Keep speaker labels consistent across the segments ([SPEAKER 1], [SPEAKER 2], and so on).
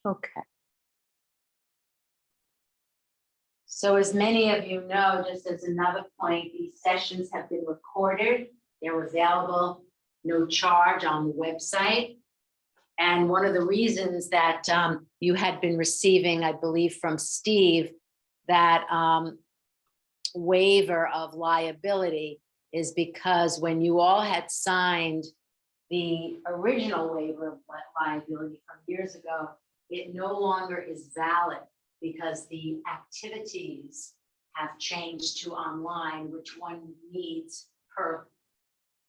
[SPEAKER 1] Okay.
[SPEAKER 2] So as many of you know, just as another point, these sessions have been recorded. They're available, no charge on the website. And one of the reasons that you had been receiving, I believe from Steve, that waiver of liability is because when you all had signed the original waiver of liability from years ago, it no longer is valid because the activities have changed to online, which one needs per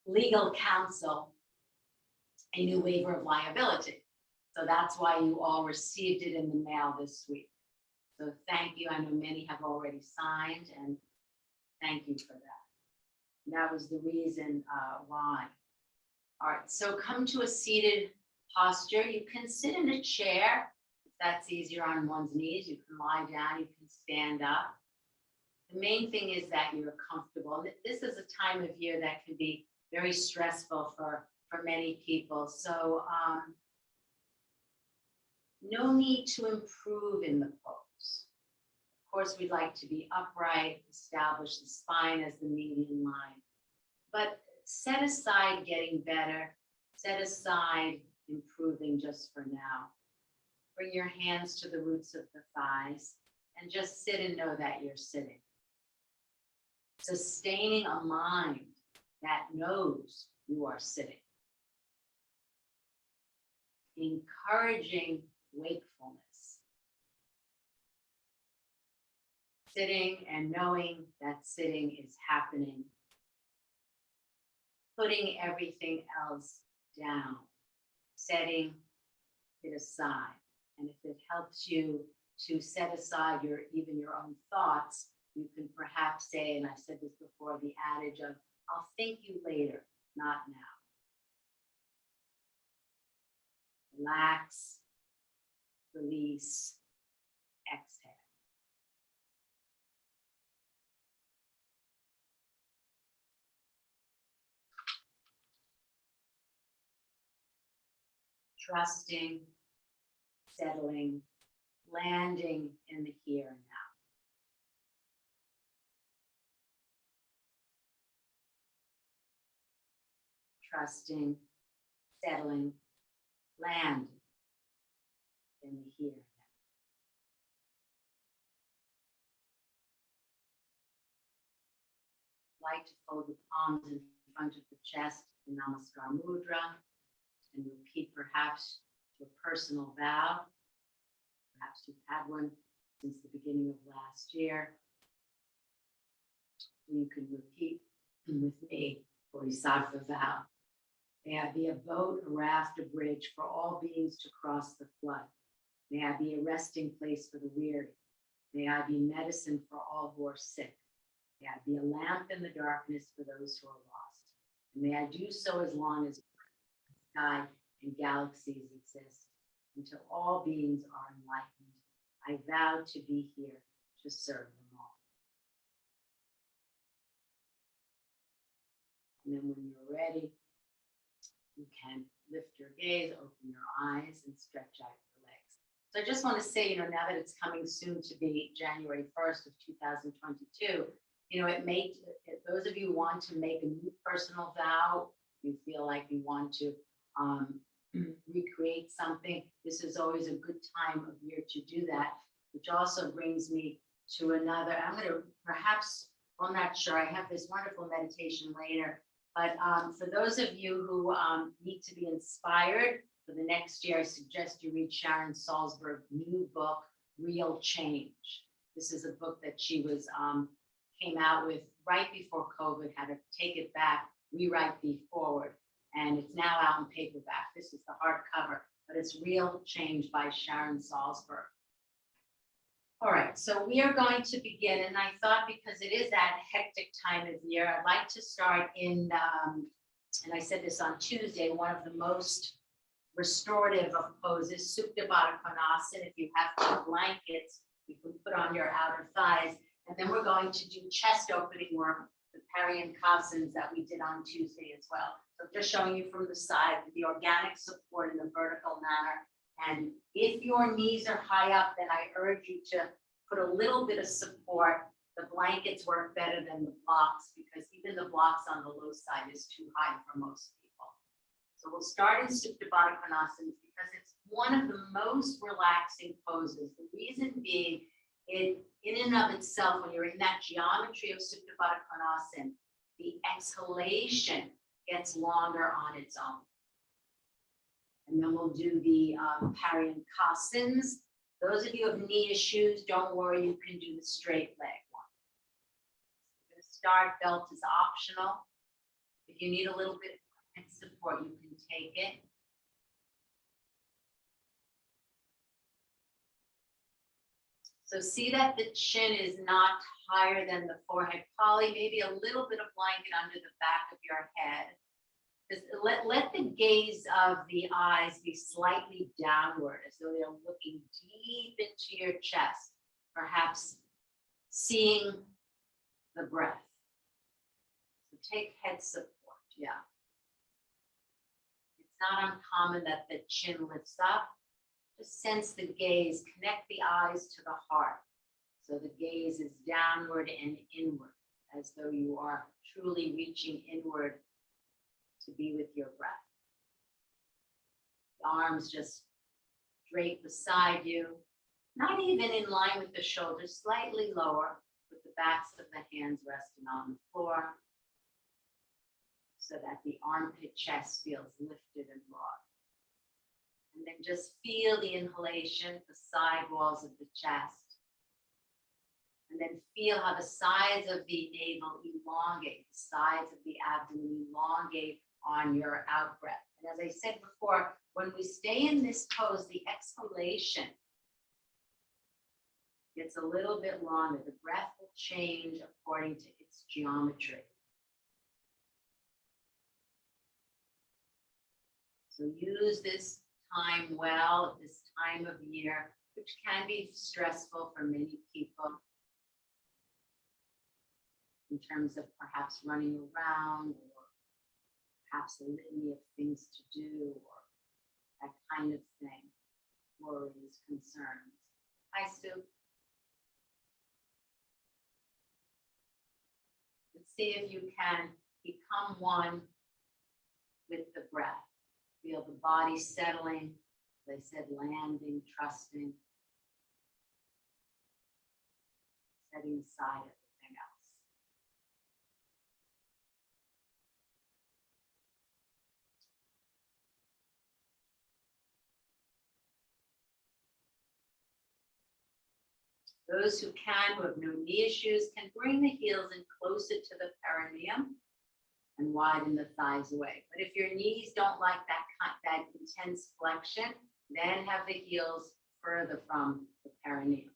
[SPEAKER 2] legal counsel a new waiver of liability. So that's why you all received it in the mail this week. So thank you. I know many have already signed, and thank you for that. And that was the reason why. All right, so come to a seated posture. You can sit in a chair. If that's easier on one's knees, you can lie down, you can stand up. The main thing is that you're comfortable. This is a time of year that can be very stressful for many people. So no need to improve in the pose. Of course, we'd like to be upright, establish the spine as the median line, but set aside getting better, set aside improving just for now. Bring your hands to the roots of the thighs and just sit and know that you're sitting. Sustaining a mind that knows you are sitting. Encouraging wakefulness. Sitting and knowing that sitting is happening. Putting everything else down. Setting it aside. And if it helps you to set aside even your own thoughts, you can perhaps say, and I said this before, the adage of, I'll thank you later, not now. Relax, release, exhale. Trusting, settling, landing in the here and now. Trusting, settling, land in the here and now. Like to fold the palms in front of the chest in Namaskar Mudra and repeat perhaps your personal vow. Perhaps you've had one since the beginning of last year. You can repeat with me Bodhisattva vow. May I be a boat, a raft, a bridge for all beings to cross the flood. May I be a resting place for the weary. May I be medicine for all who are sick. May I be a lamp in the darkness for those who are lost. And may I do so as long as the sky and galaxies exist, until all beings are enlightened. I vow to be here to serve them all. And then when you're ready, you can lift your gaze, open your eyes, and stretch out your legs. So I just want to say, now that it's coming soon to be January 1st of 2022, those of you who want to make a new personal vow, you feel like you want to recreate something, this is always a good time of year to do that, which also brings me to another. I'm going to perhaps, well, I'm not sure, I have this wonderful meditation later, but for those of you who need to be inspired for the next year, I suggest you read Sharon Salzberg's new book, Real Change. This is a book that she came out with right before COVID, had to take it back, rewrite the forward. And it's now out in paperback. This is the hardcover, but it's Real Change by Sharon Salzberg. All right, so we are going to begin, and I thought because it is that hectic time of year, I'd like to start in, and I said this on Tuesday, one of the most restorative of poses, Supta Baddha Konasana. If you have 2 blankets, you can put on your outer thighs, and then we're going to do chest opening work, the Paryankasans that we did on Tuesday as well. So just showing you from the side, the organic support in the vertical manner, And if your knees are high up, then I urge you to put a little bit of support. The blankets work better than the blocks because even the blocks on the low side is too high for most people. So we'll start in Supta Baddha Konasana because it's one of the most relaxing poses. The reason being, it in and of itself, when you're in that geometry of Supta Baddha Konasana, the exhalation gets longer on its own. And then we'll do the Paryankasans. Those of you who have knee issues, don't worry, you can do the straight leg one. We're going to start, belt is optional. If you need a little bit of support, you can take it. So see that the chin is not higher than the forehead. Probably maybe a little bit of blanket under the back of your head. Just let the gaze of the eyes be slightly downward as though they're looking deep into your chest, perhaps seeing the breath. So take head support, yeah. It's not uncommon that the chin lifts up. Just sense the gaze, connect the eyes to the heart. So the gaze is downward and inward, as though you are truly reaching inward to be with your breath. The arms just drape beside you, not even in line with the shoulders, slightly lower, with the backs of the hands resting on the floor, so that the armpit chest feels lifted and broad. And then just feel the inhalation, the side walls of the chest. And then feel how the sides of the navel elongate, the sides of the abdomen elongate on your out breath. And as I said before, when we stay in this pose, the exhalation gets a little bit longer. The breath will change according to its geometry. So use this time well, this time of year, which can be stressful for many people in terms of perhaps running around or perhaps a litany of things to do or that kind of thing, worries, concerns. Hi, Sue. Let's see if you can become one with the breath. Feel the body settling, as I said, landing, trusting, setting aside everything else. Those who can, who have no knee issues, can bring the heels in closer to the perineum and widen the thighs away. But if your knees don't like that intense flexion, then have the heels further from the perineum.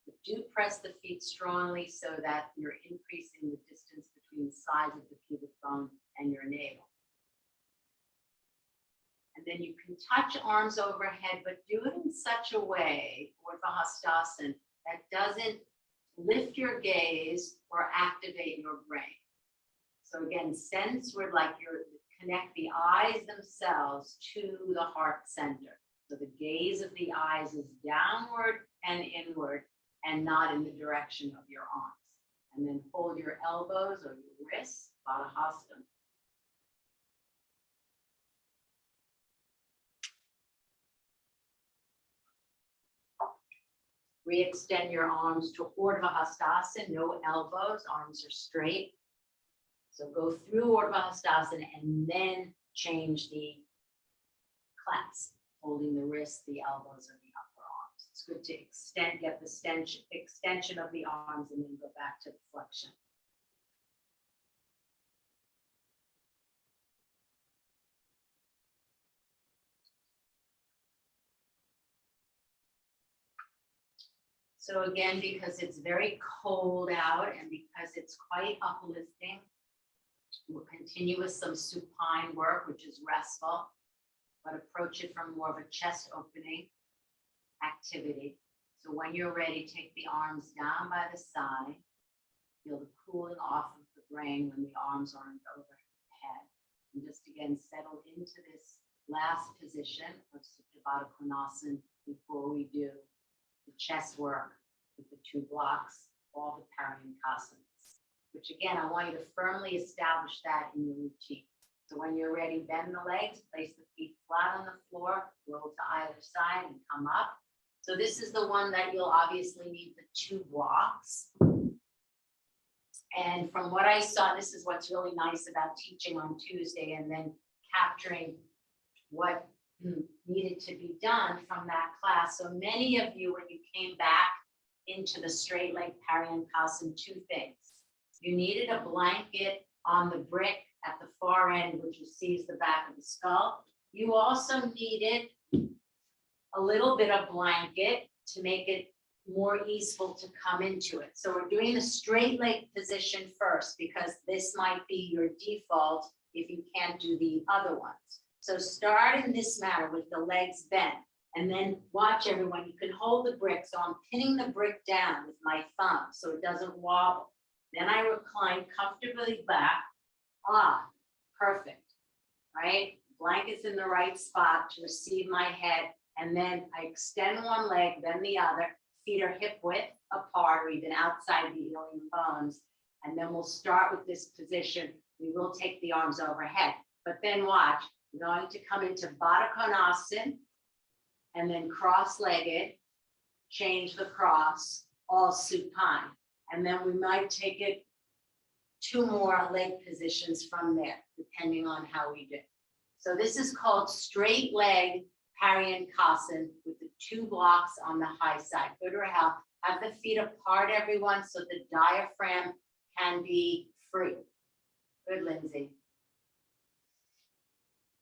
[SPEAKER 2] But do press the feet strongly so that you're increasing the distance between the sides of the pubic bone and your navel. And then you can touch arms overhead, but do it in such a way, Urdhva Hastasana, that doesn't lift your gaze or activate your brain. So again, senseward, like you're connect the eyes themselves to the heart center. So the gaze of the eyes is downward and inward and not in the direction of your arms. And then hold your elbows or your wrists, Baddha Hastam. Re-extend your arms to Urdhva Hastasana, no elbows, arms are straight. So go through Urdhva Hastasana and then change the clasp, holding the wrists, the elbows, and the upper arms. It's good to extend, get the extension of the arms and then go back to the flexion. So again, because it's very cold out and because it's quite uplifting, we'll continue with some supine work, which is restful, but approach it from more of a chest opening activity. So when you're ready, take the arms down by the side. Feel the cooling off of the brain when the arms aren't overhead. And just again, settle into this last position of Supta Baddha Konasana before we do the chest work with the 2 blocks, all the Paryankasanas, which again, I want you to firmly establish that in your routine. So when you're ready, bend the legs, place the feet flat on the floor, roll to either side and come up. So this is the one that you'll obviously need the 2 blocks. And from what I saw, this is what's really nice about teaching on Tuesday and then capturing what needed to be done from that class. So many of you, when you came back into the straight leg Paryankasana, 2 things. You needed a blanket on the brick at the far end, which you see is the back of the skull. You also needed a little bit of blanket to make it more easeful to come into it. So we're doing the straight leg position first because this might be your default if you can't do the other ones. So start in this manner with the legs bent, and then watch everyone. You can hold the brick. So I'm pinning the brick down with my thumb so it doesn't wobble. Then I recline comfortably back. Perfect, right? Blanket's in the right spot to receive my head. And then I extend one leg, then the other. Feet are hip width apart or even outside the ilium bones. And then we'll start with this position. We will take the arms overhead, but then watch. We're going to come into Baddha Konasana and then cross-legged, change the cross, all supine. And then we might take it 2 more leg positions from there, depending on how we do. So this is called straight leg Paryankasana with the 2 blocks on the high side. Good, Rahel. Have the feet apart, everyone, so the diaphragm can be free. Good, Lindsay.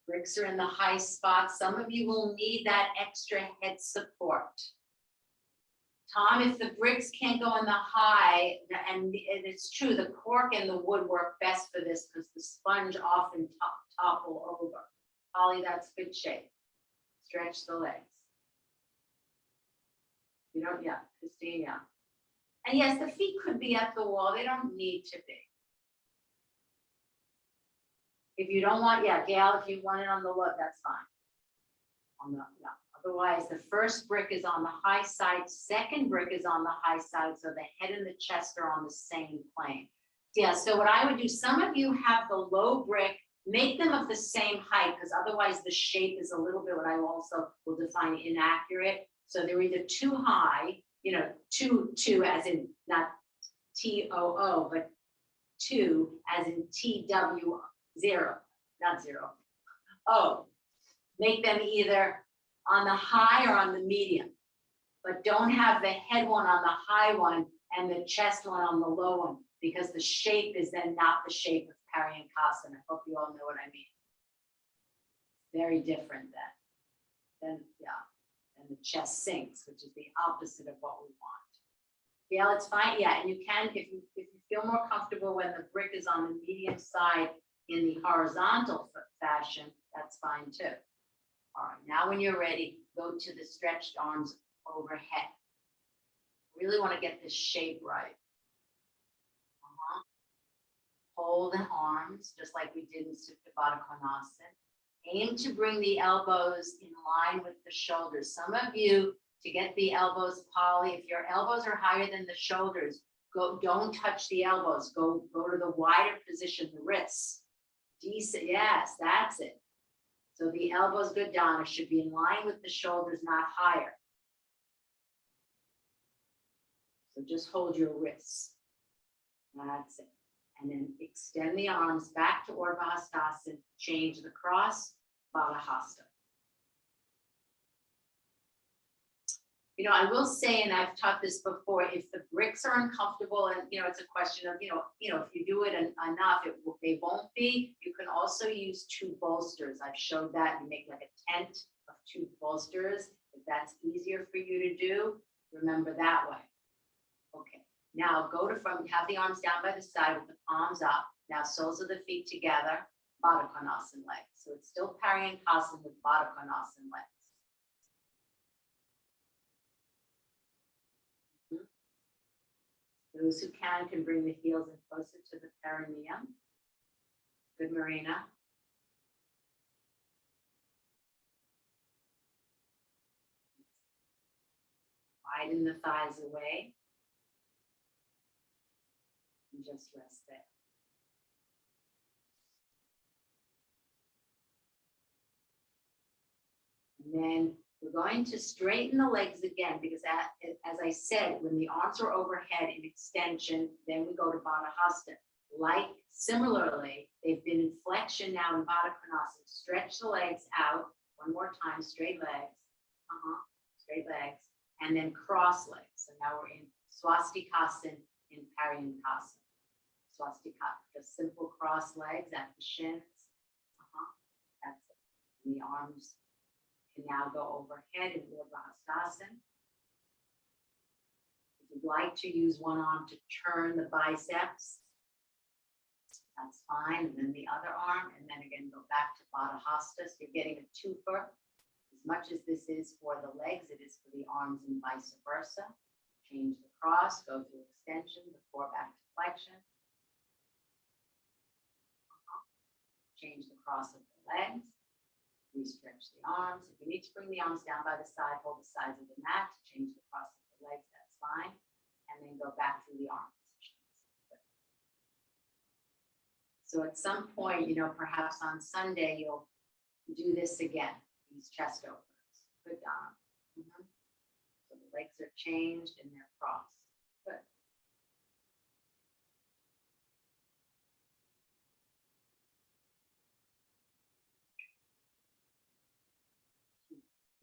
[SPEAKER 2] Bricks are in the high spot. Some of you will need that extra head support. Tom, if the bricks can't go in the high, and it's true, the cork and the wood work best for this because the sponge often topple over. Holly, that's good shape. Stretch the legs. You don't, yeah, Christine, yeah. And yes, the feet could be at the wall. They don't need to be. If you don't want, yeah, Gail, if you want it on the low, that's fine. On the, yeah. Otherwise, the first brick is on the high side, second brick is on the high side, so the head and the chest are on the same plane. Yeah, so what I would do, some of you have the low brick, make them of the same height, because otherwise the shape is a little bit, what I also will define inaccurate. So they're either too high, you know, two as in not TOO, but 2 as in TW, 0, not 0. Oh, make them either on the high or on the medium, but don't have the head one on the high one and the chest one on the low one, because the shape is then not the shape of Paryankasana. I hope you all know what I mean. Very different then yeah, and the chest sinks, which is the opposite of what we want. Yeah, it's fine. Yeah, and you can, if you feel more comfortable when the brick is on the medium side in the horizontal fashion, that's fine too. All right, now when you're ready, go to the stretched arms overhead. Really want to get this shape right. Hold the arms, just like we did in Supta Baddha Konasana. Aim to bring the elbows in line with the shoulders. Some of you, to get the elbows poly, if your elbows are higher than the shoulders, don't touch the elbows. Go to the wider position, the wrists. Decent, yes, that's it. So the elbows, good, Donna, should be in line with the shoulders, not higher. So just hold your wrists. That's it. And then extend the arms back to Urdhva Hastasana, change the cross, Baddha Hasta. You know, I will say, and I've taught this before, if the bricks are uncomfortable, and you know, it's a question of, you know, if you do it enough, they won't be. You can also use 2 bolsters. I've showed that. You make like a tent of 2 bolsters. If that's easier for you to do, remember that way. Okay. Now go to have the arms down by the side with the palms up. Now soles of the feet together, Baddha Konasana legs. So it's still Paryankasana with Baddha Konasana legs. Those who can bring the heels in closer to the perineum. Good, Marina. Widen the thighs away. And just rest there. And then we're going to straighten the legs again because as I said, when the arms are overhead in extension, then we go to Baddha Hasta. Like similarly, they've been in flexion now in Baddha Konasana. Stretch the legs out. One more time, straight legs. Straight legs. And then cross legs. So now we're in Swastikasana in Paryankasana. Swastika, just simple cross legs at the shins. That's it. And the arms can now go overhead in Urdhva Hastasana. If you'd like to use one arm to turn the biceps, that's fine. And then the other arm, and then again, go back to Baddha Hasta. So you're getting a twofer. As much as this is for the legs, it is for the arms and vice versa. Change the cross, go to extension, before back to flexion. Change the cross of the legs. Re-stretch the arms. If you need to bring the arms down by the side, hold the sides of the mat to change the cross of the legs, that's fine. And then go back through the arm positions. So at some point, perhaps on Sunday, you'll do this again, these chest opens. Good, Donna. So the legs are changed and they're crossed. Good.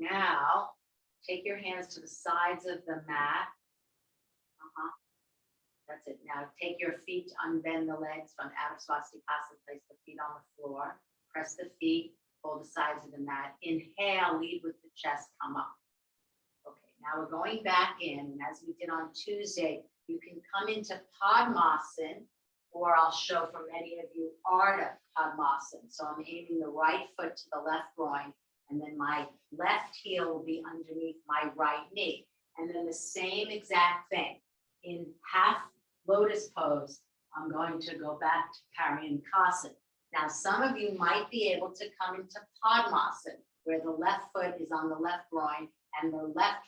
[SPEAKER 2] Now, take your hands to the sides of the mat. That's it. Now, take your feet, unbend the legs from out of Swastikasana, place the feet on the floor, press the feet, hold the sides of the mat. Inhale, lead with the chest, come up. Okay, now we're going back in, and as we did on Tuesday, you can come into Padmasana, or I'll show for many of you, Ardha Padmasana. So I'm aiming the right foot to the left groin, and then my left heel will be underneath my right knee. And then the same exact thing. In half lotus pose, I'm going to go back to Paryankasana. Now, some of you might be able to come into Padmasana, where the left foot is on the left groin and the left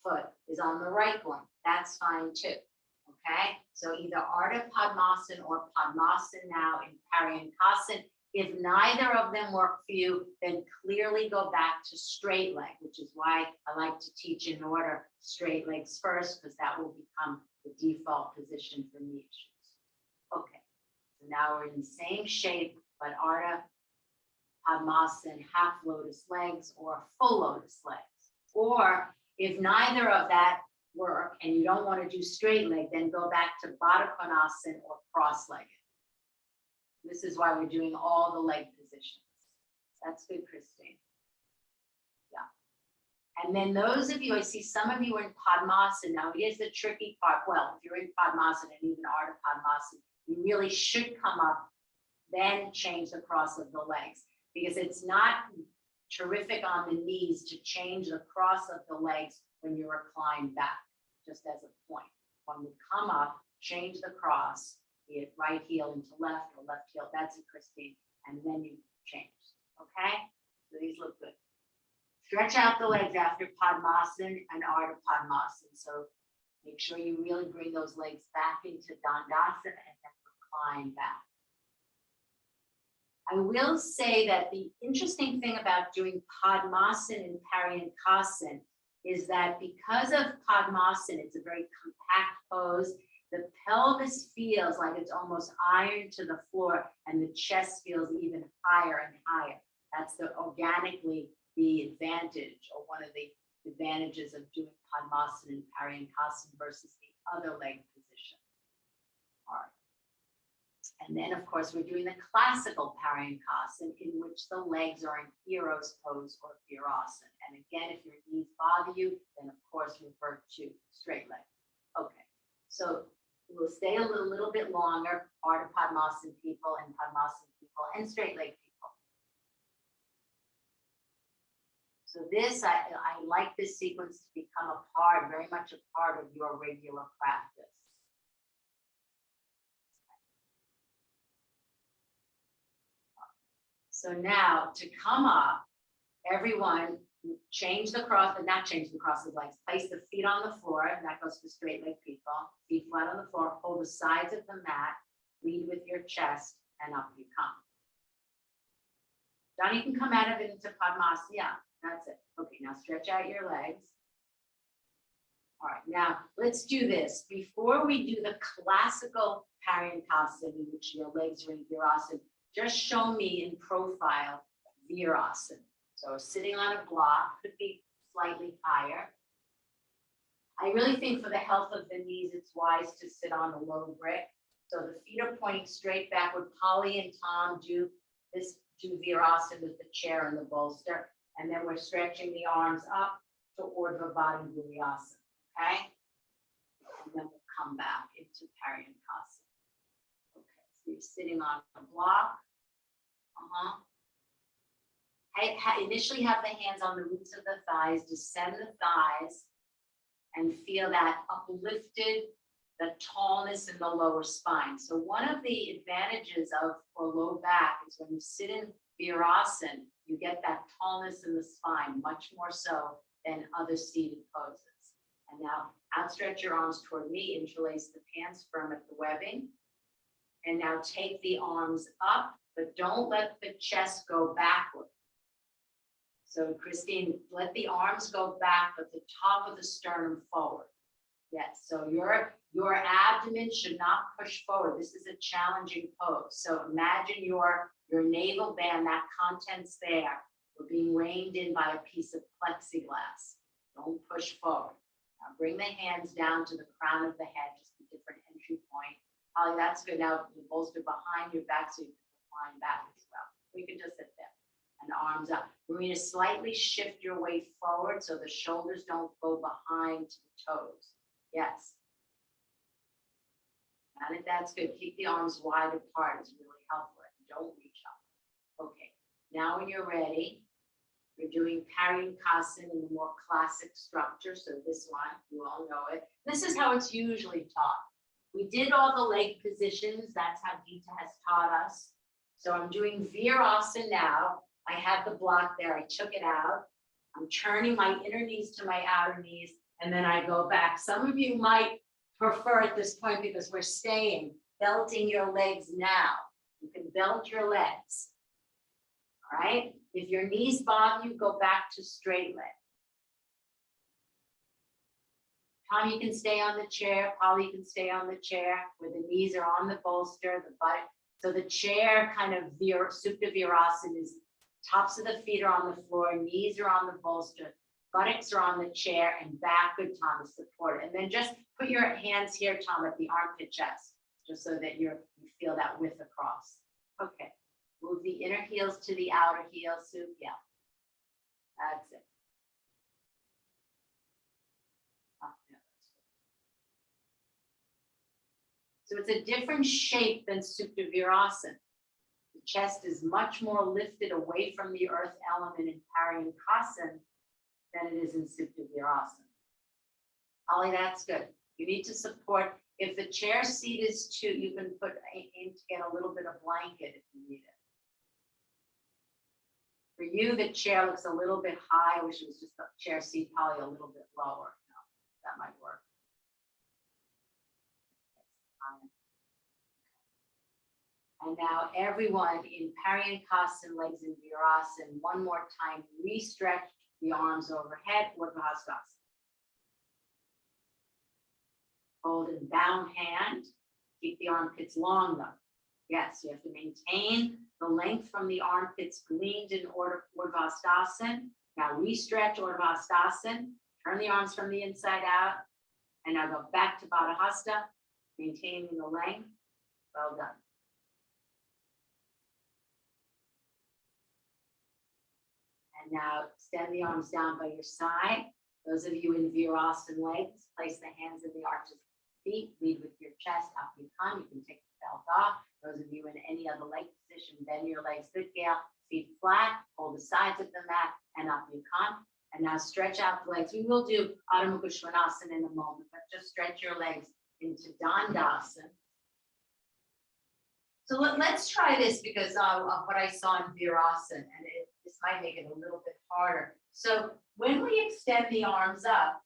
[SPEAKER 2] foot is on the right groin. That's fine too. Okay? So either Ardha Padmasana or Padmasana now in Paryankasana. If neither of them work for you, then clearly go back to straight leg, which is why I like to teach in order straight legs first, because that will become the default position for knee issues. Okay, so now we're in the same shape, but Ardha Padmasana, half lotus legs or full lotus legs. Or if neither of that work and you don't want to do straight leg, then go back to Baddha Konasana or cross-legged. This is why we're doing all the leg positions. That's good, Christine. Yeah. And then those of you, I see some of you are in Padmasana. Now, here's the tricky part. Well, if you're in Padmasana and even Ardha Padmasana, you really should come up, then change the cross of the legs, because it's not terrific on the knees to change the cross of the legs when you recline back, just as a point. One would come up, change the cross, be it right heel into left or left heel, that's it, Christine, and then you change, okay? So these look good. Stretch out the legs after Padmasana and Ardha Padmasana. So make sure you really bring those legs back into Dandasana and then recline back. I will say that the interesting thing about doing Padmasana and Paryankasana is that because of Padmasana, it's a very compact pose. The pelvis feels like it's almost ironed to the floor, and the chest feels even higher and higher. That's organically the advantage, or one of the advantages of doing Padmasana and Paryankasana versus the other leg position. All right. And then, of course, we're doing the classical Paryankasana, in which the legs are in hero's pose or virasana. And again, if your knees bother you, then of course revert to straight leg. Okay, so we'll stay a little bit longer, Ardha Padmasana people and Padmasana people and straight leg people. So this, I like this sequence to become a part, very much a part of your regular practice. So now to come up, everyone Change the cross, but not change the cross of legs. Place the feet on the floor, and that goes for straight leg people. Feet flat on the floor, hold the sides of the mat, lead with your chest, and up you come. Now you can come out of it into Padmasana. That's it. Okay, now stretch out your legs. All right, now let's do this. Before we do the classical Paryankasana, in which your legs are in Virasana, just show me in profile Virasana. So sitting on a block, could be slightly higher. I really think for the health of the knees, it's wise to sit on a low brick. So the feet are pointing straight backward. Polly and Tom do Virasana with the chair and the bolster. And then we're stretching the arms up to Urdhva Baddha Virasana, okay? And then we'll come back into Paryankasana. Okay, so you're sitting on a block. Initially have the hands on the roots of the thighs, descend the thighs, and feel that uplifted, the tallness in the lower spine. So one of the advantages for low back is when you sit in Virasana, you get that tallness in the spine, much more so than other seated poses. And now outstretch your arms toward me, interlace the hands firm at the webbing. And now take the arms up, but don't let the chest go backward. So Christine, let the arms go back, but the top of the sternum forward. Yes, so your abdomen should not push forward. This is a challenging pose. So imagine your navel band, that content's there. We're being reined in by a piece of plexiglass. Don't push forward. Now bring the hands down to the crown of the head, just a different entry point. Holly, that's good. Now the bolster behind your back so you can recline back as well. We can just sit there. And arms up. We're going to slightly shift your weight forward so the shoulders don't go behind to the toes. Yes. And if that's good, keep the arms wide apart. It's really helpful. Don't reach up. Okay. Now when you're ready, you're doing Paryankasana in the more classic structure. So this one, you all know it. This is how it's usually taught. We did all the leg positions. That's how Gita has taught us. So I'm doing Virasana now. I had the block there, I took it out. I'm turning my inner knees to my outer knees, and then I go back. Some of you might prefer at this point, because we're staying, belting your legs now. You can belt your legs, all right? If your knees bother you, go back to straight leg. Tom, you can stay on the chair. Polly, you can stay on the chair where the knees are on the bolster, the butt. So the chair kind of Supta Virasana is tops of the feet are on the floor, knees are on the bolster, buttocks are on the chair, and back, good, Tom, is supported. And then just put your hands here, Tom, at the armpit chest, just so that you feel that width across. Okay, move the inner heels to the outer heels, Sue, yeah. That's it. Oh, yeah, that's good. So it's a different shape than Supta Virasana. The chest is much more lifted away from the earth element in Paryankasana than it is in Supta Virasana. Holly, that's good. You need to support. If the chair seat is too, you can aim to get a little bit of blanket if you need it. For you, the chair looks a little bit high. I wish it was just the chair seat, probably a little bit lower. No, that might work. And now everyone in Paryankasana, legs in Virasana, one more time, re-stretch the arms overhead, Urdhva Hastasana. Hold in bound hand, keep the armpits long though. Yes, you have to maintain the length from the armpits gleaned in Urdhva Hastasana. Now re-stretch Urdhva Hastasana, turn the arms from the inside out, and now go back to Baddha Hasta, maintaining the length. Well done. And now extend the arms down by your side. Those of you in Virasana legs, place the hands in the arches of the feet, lead with your chest, up you come. You can take the belt off. Those of you in any other leg position, bend your legs, good, Gail. Feet flat, hold the sides of the mat, and up you come. And now stretch out the legs. We will do Adho Mukha Svanasana in a moment, but just stretch your legs into Dandasana. So let's try this because of what I saw in Virasana, and this might make it a little bit harder. So when we extend the arms up,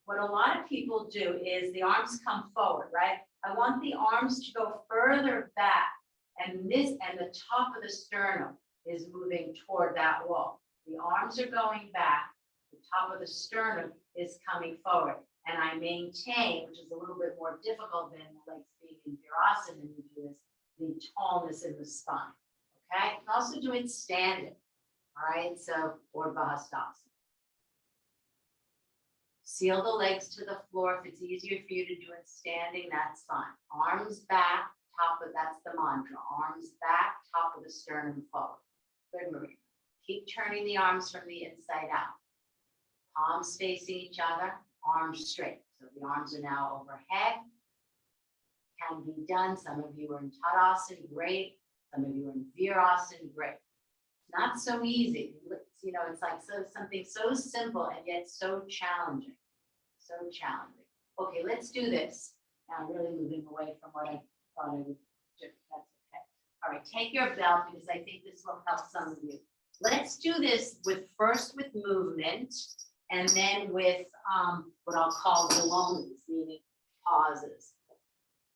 [SPEAKER 2] what a lot of people do is the arms come forward, right? I want the arms to go further back, and the top of the sternum is moving toward that wall. The arms are going back, the top of the sternum is coming forward, and I maintain, which is a little bit more difficult than like being in Virasana when you do this, the tallness in the spine. Okay, you can also do it standing. All right, so or Bahastasana. Seal the legs to the floor. If it's easier for you to do it standing, that's fine. Arms back, that's the mantra. Arms back, top of the sternum forward. Good, Maria. Keep turning the arms from the inside out. Palms facing each other, arms straight. So the arms are now overhead. Can be done. Some of you are in Tadasana, great. Some of you are in Virasana, great. Not so easy. You know, it's like something so simple and yet so challenging. So challenging. Okay, let's do this. Now I'm really moving away from what I thought I would do. That's okay. All right, take your belt because I think this will help some of you. Let's do this first with movement and then with what I'll call belongings, meaning pauses.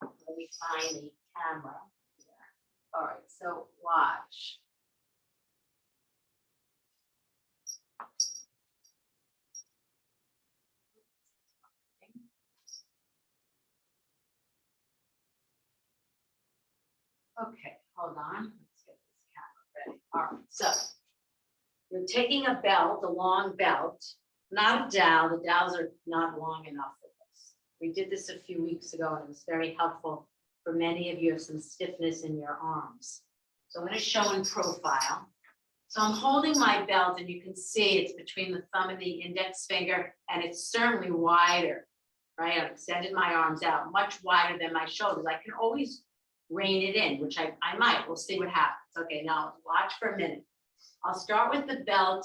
[SPEAKER 2] Let me find the camera here. All right, so watch. Okay, hold on. Let's get this camera ready. All right, so you're taking a belt, a long belt, not a dowel. The dowels are not long enough for this. We did this a few weeks ago and it was very helpful for many of you have some stiffness in your arms. So I'm going to show in profile. So I'm holding my belt and you can see it's between the thumb and the index finger and it's certainly wider, right? I've extended my arms out much wider than my shoulders. I can always rein it in, which I might. We'll see what happens. Okay, now watch for a minute. I'll start with the belt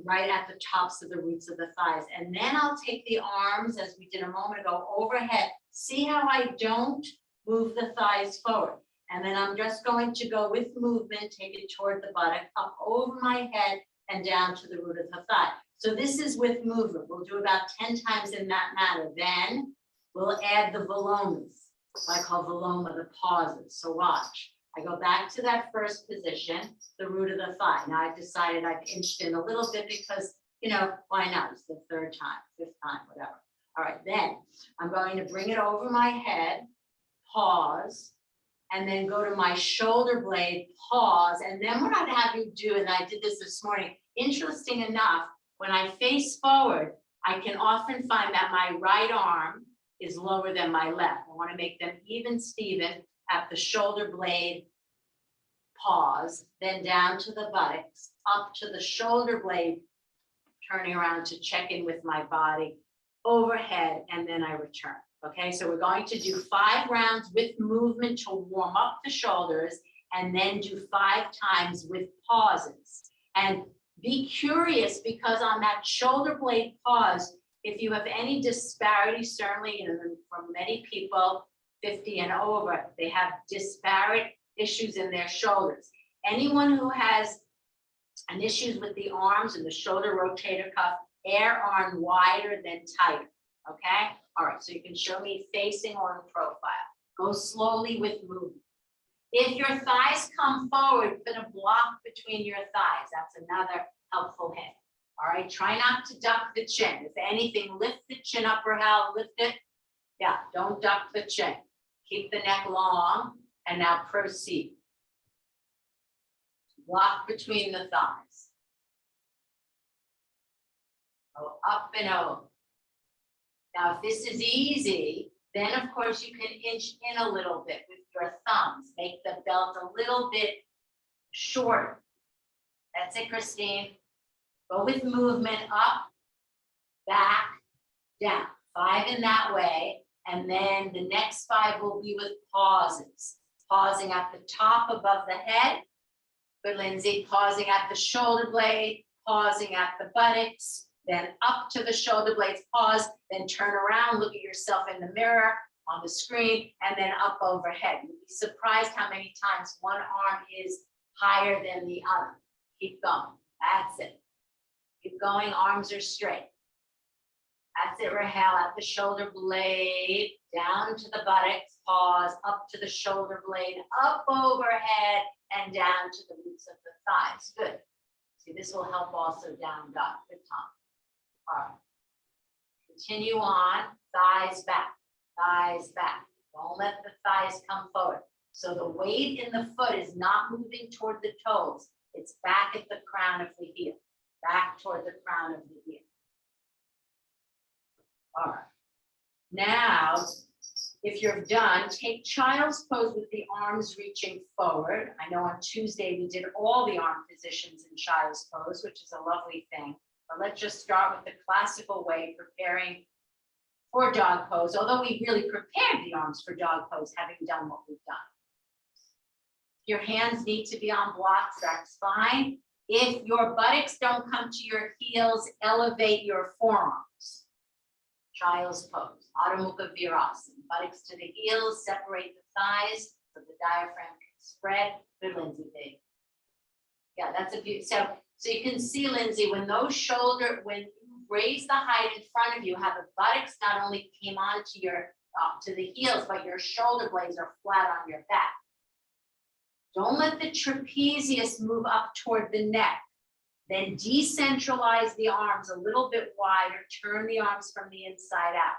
[SPEAKER 2] right at the tops of the roots of the thighs. And then I'll take the arms, as we did a moment ago, overhead. See how I don't move the thighs forward. And then I'm just going to go with movement, take it toward the buttock, up over my head and down to the root of the thigh. So this is with movement. We'll do about 10 times in that manner. Then we'll add the velomas. I call veloma the pauses. So watch. I go back to that first position, the root of the thigh. Now I've decided I've inched in a little bit because, you know, why not? It's the third time, fifth time, whatever. All right, then I'm going to bring it over my head, pause, and then go to my shoulder blade, pause. And then what I'd have you do, and I did this morning, interesting enough, when I face forward, I can often find that my right arm is lower than my left. I want to make them even Steven at the shoulder blade, pause, then down to the buttocks, up to the shoulder blade, turning around to check in with my body, overhead, and then I return. Okay, so we're going to do 5 rounds with movement to warm up the shoulders, and then do 5 times with pauses. And be curious, because on that shoulder blade pause, if you have any disparity, certainly, you know, from many people 50 and over, they have disparate issues in their shoulders. Anyone who has an issues with the arms and the shoulder rotator cuff, air arm wider than tighter. Okay. All right. So you can show me facing or in profile. Go slowly with movement. If your thighs come forward, put a block between your thighs. That's another helpful hint. All right. Try not to duck the chin. If anything, lift the chin up or how lift it. Yeah. Don't duck the chin. Keep the neck long. And now proceed. Block between the thighs. Go up and over. Now, if this is easy, then of course you can inch in a little bit with your thumbs. Make the belt a little bit shorter. That's it, Christine. Go with movement up, back, down. 5 in that way. And then the next 5 will be with pauses. Pausing at the top above the head. Good, Lindsay. Pausing at the shoulder blade. Pausing at the buttocks. Then up to the shoulder blades, pause, then turn around, look at yourself in the mirror, on the screen, and then up overhead. You'd be surprised how many times one arm is higher than the other. Keep going. That's it. Keep going, arms are straight. That's it, Rahel, at the shoulder blade, down to the buttocks, pause, up to the shoulder blade, up overhead, and down to the roots of the thighs. Good. See, this will help also down dog. Good, Tom. All right. Continue on, thighs back, thighs back. Don't let the thighs come forward. So the weight in the foot is not moving toward the toes. It's back at the crown of the heel, back toward the crown of the heel. All right. Now, if you're done, take child's pose with the arms reaching forward. I know on Tuesday we did all the arm positions in child's pose, which is a lovely thing. But let's just start with the classical way, preparing for dog pose, although we really prepared the arms for dog pose, having done what we've done. Your hands need to be on blocks, that's fine. If your buttocks don't come to your heels, elevate your forearms. Child's pose, Adho Mukha Virasana. Buttocks to the heels, separate the thighs so the diaphragm can spread. Good, Lindsay, big. Yeah, that's a beautiful. So you can see, Lindsay, when you raise the height in front of you, how the buttocks not only came onto your to the heels, but your shoulder blades are flat on your back. Don't let the trapezius move up toward the neck. Then decentralize the arms a little bit wider, turn the arms from the inside out.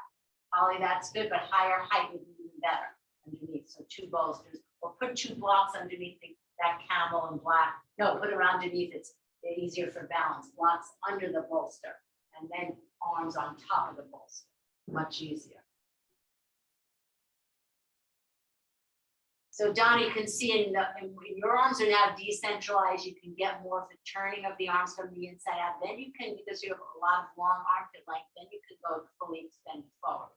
[SPEAKER 2] Holly, that's good, but higher height would be even better underneath. So 2 bolsters, or put 2 blocks underneath that camel and black. No, put it underneath, it's easier for balance. Blocks under the bolster, and then arms on top of the bolster. Much easier. So Donnie, you can see in your arms are now decentralized. You can get more of the turning of the arms from the inside out. Then you can, because you have a lot of long armpit length, then you can go fully extended forward.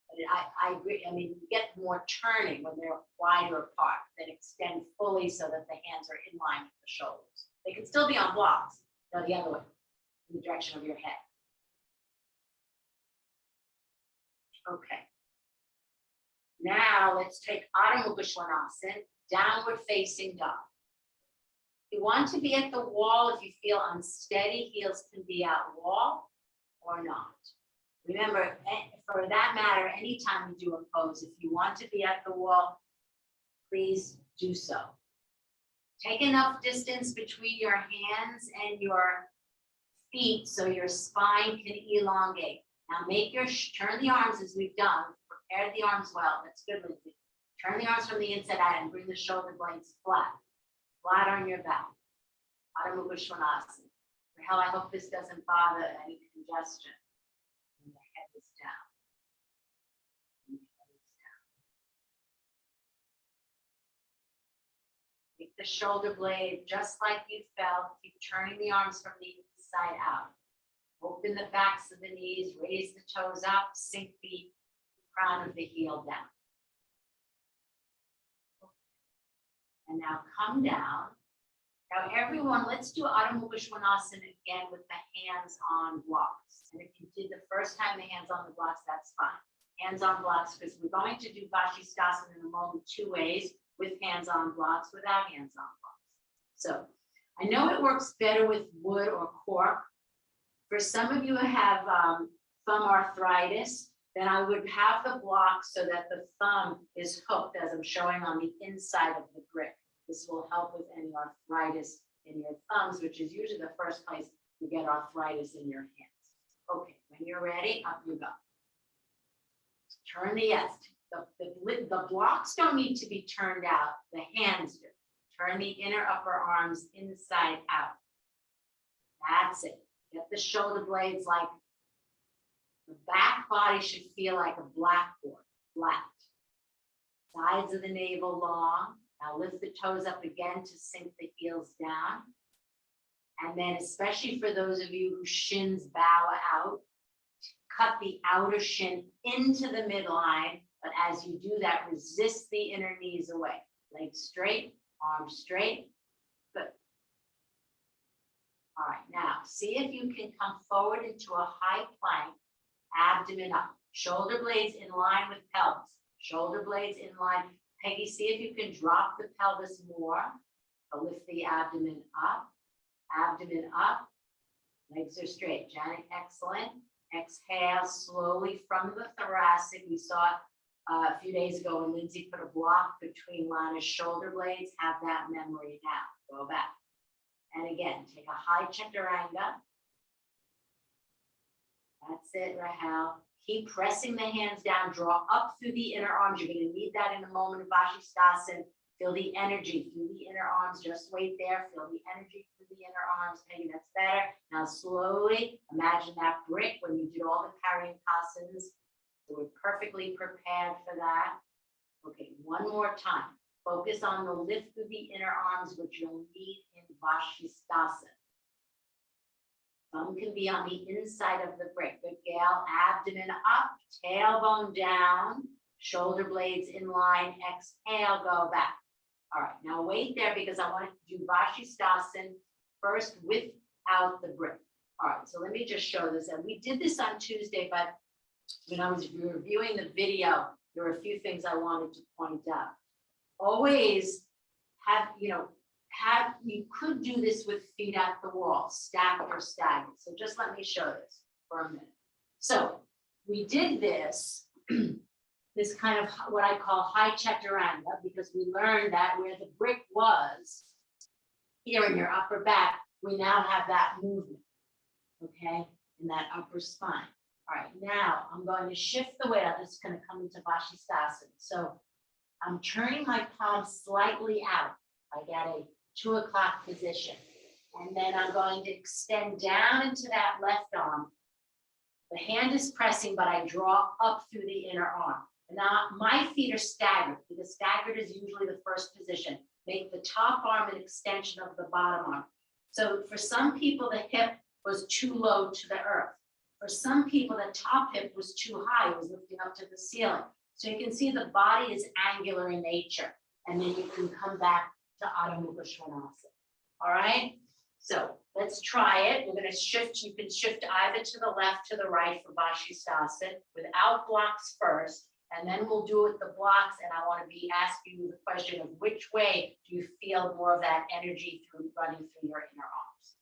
[SPEAKER 2] But I agree. I mean, you get more turning when they're wider apart, then extend fully so that the hands are in line with the shoulders. They can still be on blocks, no, the other way, in the direction of your head. Okay. Now let's take Adho Mukha Svanasana, downward facing dog. You want to be at the wall. If you feel unsteady, heels can be out wall or not. Remember, for that matter, anytime you do a pose, if you want to be at the wall, please do so. Take enough distance between your hands and your feet so your spine can elongate. Now turn the arms as we've done. Prepare the arms well. That's good, Lindsay. Turn the arms from the inside out and bring the shoulder blades flat. Flat on your back. Adho Mukha Svanasana. Rahel, I hope this doesn't bother any congestion. And the head is down. And the head is down. Take the shoulder blade just like you felt. Keep turning the arms from the inside out. Open the backs of the knees. Raise the toes up. Sink the crown of the heel down. And now come down. Now everyone, let's do Adho Mukha Svanasana again with the hands on blocks. And if you did the first time the hands on the blocks, that's fine. Hands on blocks, because we're going to do Vashisthasana in a moment 2 ways, with hands on blocks, without hands on blocks. So I know it works better with wood or cork. For some of you who have thumb arthritis, then I would have the block so that the thumb is hooked, as I'm showing on the inside of the brick. This will help with any arthritis in your thumbs, which is usually the first place you get arthritis in your hands. Okay, when you're ready, up you go. Turn the the blocks don't need to be turned out, the hands do. Turn the inner upper arms inside out. That's it. Get the shoulder blades like the back body should feel like a blackboard, flat. Sides of the navel long. Now lift the toes up again to sink the heels down. And then especially for those of you whose shins bow out, cut the outer shin into the midline. But as you do that, resist the inner knees away. Legs straight, arms straight. Good. All right, now see if you can come forward into a high plank. Abdomen up, shoulder blades in line with pelvis, shoulder blades in line. Peggy, see if you can drop the pelvis more. Lift the abdomen up, Legs are straight. Janet, excellent. Exhale slowly from the thoracic. We saw a few days ago when Lindsay put a block between Lana's shoulder blades. Have that memory now. Go back. And again, take a high chaturanga. That's it, Rahel. Keep pressing the hands down. Draw up through the inner arms. You're going to need that in a moment of Vashisthasana. Feel the energy through the inner arms. Just wait there. Feel the energy through the inner arms. Okay, that's better. Now slowly imagine that brick when you did all the carrying asanas. So we're perfectly prepared for that. Okay, one more time. Focus on the lift through the inner arms, which you'll need in Vashisthasana. Thumb can be on the inside of the brick. Good, Gail. Abdomen up, tailbone down, shoulder blades in line. Exhale, go back. All right, now wait there because I want to do Vashisthasana first without the brick. All right, so let me just show this. And we did this on Tuesday, but when I was reviewing the video, there were a few things I wanted to point out. Always have, you could do this with feet at the wall, stacked or staggered. So just let me show this for a minute. So we did this, this kind of what I call high chaturanga, because we learned that where the brick was, here in your upper back, we now have that movement, okay, in that upper spine. All right, now I'm going to shift the weight. I'm just going to come into Vashisthasana. So I'm turning my palms slightly out. I get a 2 o'clock position. And then I'm going to extend down into that left arm. The hand is pressing, but I draw up through the inner arm. And now my feet are staggered because staggered is usually the first position. Make the top arm an extension of the bottom arm. So for some people, the hip was too low to the earth. For some people, the top hip was too high. It was lifting up to the ceiling. So you can see the body is angular in nature. And then you can come back to Adho Mukha Svanasana. All right? So let's try it. We're going to shift. You can shift either to the left, to the right for Vashisthasana without blocks first. And then we'll do it with the blocks. And I want to be asking you the question of which way do you feel more of that energy running through your inner arms?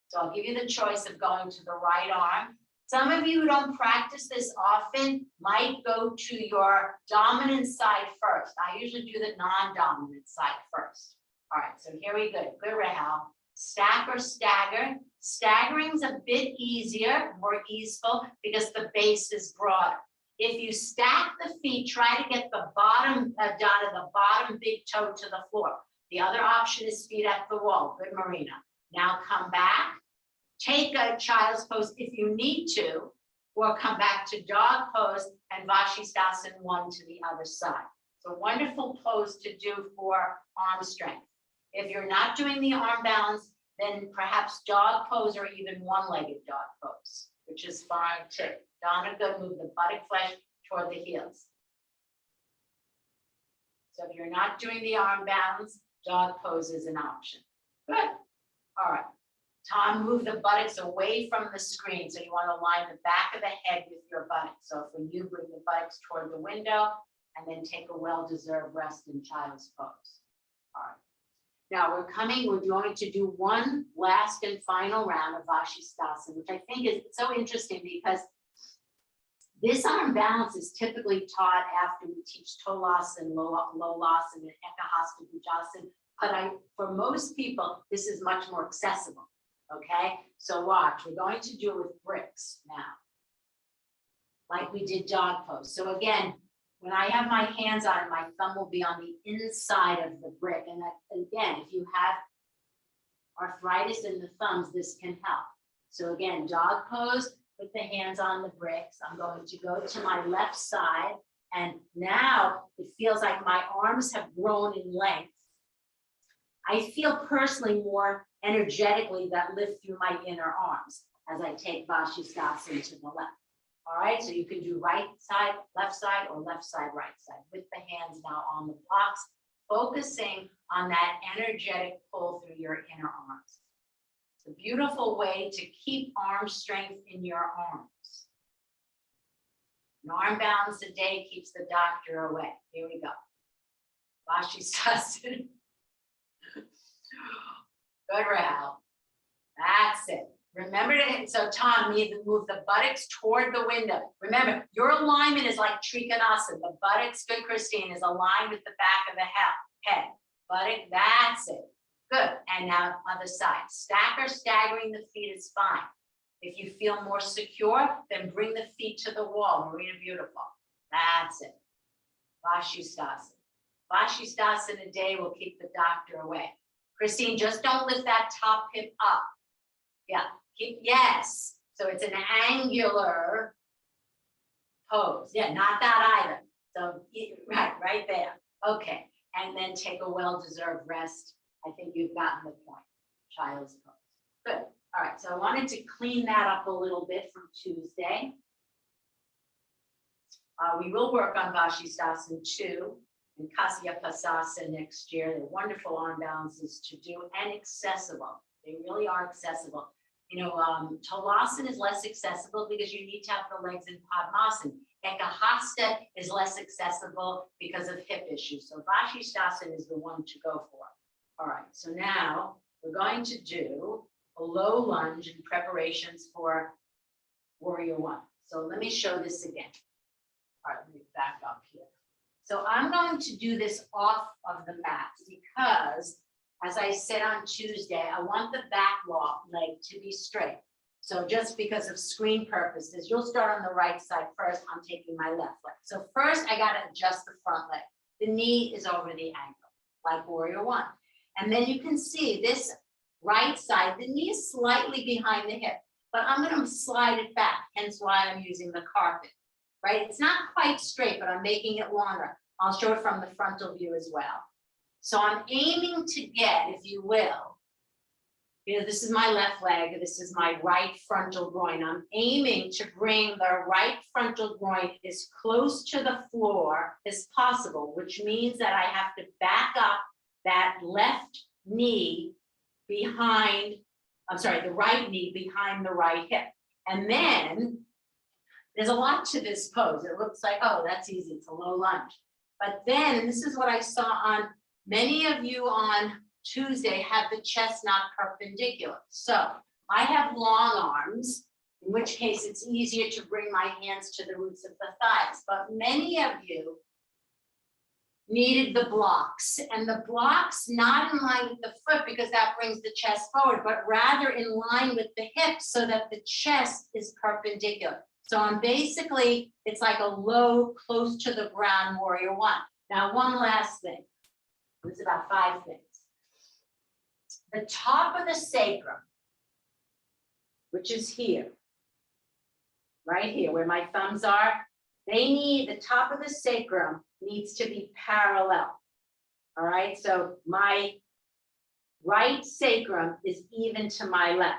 [SPEAKER 2] So I'll give you the choice of going to the right arm. Some of you who don't practice this often might go to your dominant side first. I usually do the non-dominant side first. All right, so here we go. Good, Rahel. Stack or stagger. Staggering's a bit easier, more easeful because the base is broader. If you stack the feet, try to get the bottom dot of the bottom big toe to the floor. The other option is feet at the wall. Good, Marina. Now come back. Take a child's pose if you need to, or come back to dog pose and Vashisthasana 1 to the other side. It's a wonderful pose to do for arm strength. If you're not doing the arm balance, then perhaps dog pose or even one-legged dog pose, which is fine too. Donna, good, move the buttock flesh toward the heels. So if you're not doing the arm balance, dog pose is an option. Good. All right. Tom, move the buttocks away from the screen. So you want to line the back of the head with your buttocks. So for you, bring the buttocks toward the window and then take a well-deserved rest in child's pose. All right. Now we're going to do one last and final round of Vashisthasana, which I think is so interesting because this arm balance is typically taught after we teach Tolasana, Lolasana, and Ekahasta Bhujasana. But for most people, this is much more accessible. Okay, so watch, we're going to do it with bricks now, like we did dog pose. So again, when I have my hands on it, my thumb will be on the inside of the brick. And that, again, if you have arthritis in the thumbs, this can help. So again, dog pose, put the hands on the bricks. I'm going to go to my left side. And now it feels like my arms have grown in length. I feel personally more energetically that lift through my inner arms as I take Vashisthasana to the left. All right, so you can do right side, right side, right side with the hands now on the blocks, focusing on that energetic pull through your inner arms. It's a beautiful way to keep arm strength in your arms. An arm balance a day keeps the doctor away. Here we go. Vashisthasana. Good, Rahel. That's it. Remember to, so Tom, need to move the buttocks toward the window. Remember, your alignment is like Trikonasana. The buttocks, good, Christine, is aligned with the back of the head. Buttock, that's it. Good. And now other side. Stack or staggering the feet is fine. If you feel more secure, then bring the feet to the wall. Marina, beautiful. That's it. Vashisthasana. Vashisthasana a day will keep the doctor away. Christine, just don't lift that top hip up. Yeah, yes. So it's an angular pose. Yeah, not that either. So right there. Okay, and then take a well-deserved rest. I think you've gotten the point. Child's pose. Good. All right, so I wanted to clean that up a little bit from Tuesday. We will work on Vashisthasana 2 and Kasyapasasana next year. They're wonderful arm balances to do and accessible. They really are accessible. You know, Talasana is less accessible because you need to have the legs in Padmasana. Ekahasta is less accessible because of hip issues. So Vashisthasana is the one to go for. All right, so now we're going to do a low lunge in preparations for Warrior One. So let me show this again. All right, let me back up here. So I'm going to do this off of the mat because, as I said on Tuesday, I want the back leg to be straight. So just because of screen purposes, you'll start on the right side first. I'm taking my left leg. So first I got to adjust the front leg. The knee is over the ankle, like Warrior One. And then you can see this right side, the knee is slightly behind the hip, but I'm going to slide it back, hence why I'm using the carpet, right? It's not quite straight, but I'm making it longer. I'll show it from the frontal view as well. So I'm aiming to get, if you will, this is my left leg, this is my right frontal groin. I'm aiming to bring the right frontal groin as close to the floor as possible, which means that I have to back up that left knee behind, the right knee behind the right hip. And then there's a lot to this pose. It looks like, oh, that's easy, it's a low lunge. But then, and this is what I saw on many of you on Tuesday, have the chest not perpendicular. So I have long arms, in which case it's easier to bring my hands to the roots of the thighs. But many of you needed the blocks, and the blocks not in line with the foot because that brings the chest forward, but rather in line with the hips so that the chest is perpendicular. So I'm basically, it's like a low, close to the ground Warrior One. Now, one last thing. It's about 5 things. The top of the sacrum, which is here, right here where my thumbs are, the top of the sacrum needs to be parallel. All right, so my right sacrum is even to my left.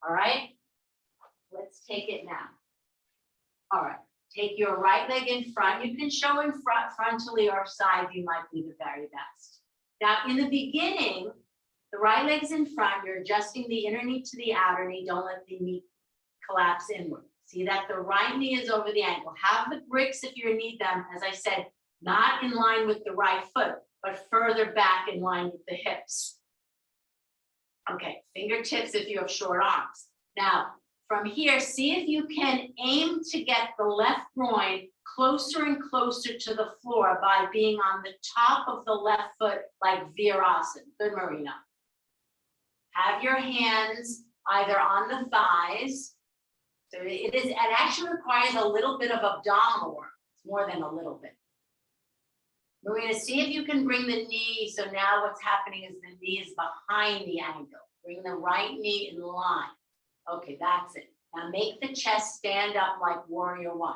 [SPEAKER 2] All right, let's take it now. All right, take your right leg in front. You can show in front, frontally or side view might be the very best. Now, in the beginning, the right leg's in front. You're adjusting the inner knee to the outer knee. Don't let the knee collapse inward. See that the right knee is over the ankle. Have the bricks if you need them, as I said, not in line with the right foot, but further back in line with the hips. Okay, fingertips if you have short arms. Now, from here, see if you can aim to get the left groin closer and closer to the floor by being on the top of the left foot like Virasana. Good, Marina. Have your hands either on the thighs. So it actually requires a little bit of abdominal work. It's more than a little bit. Marina, see if you can bring the knee. So now what's happening is the knee is behind the ankle. Bring the right knee in line. Okay, that's it. Now make the chest stand up like Warrior One.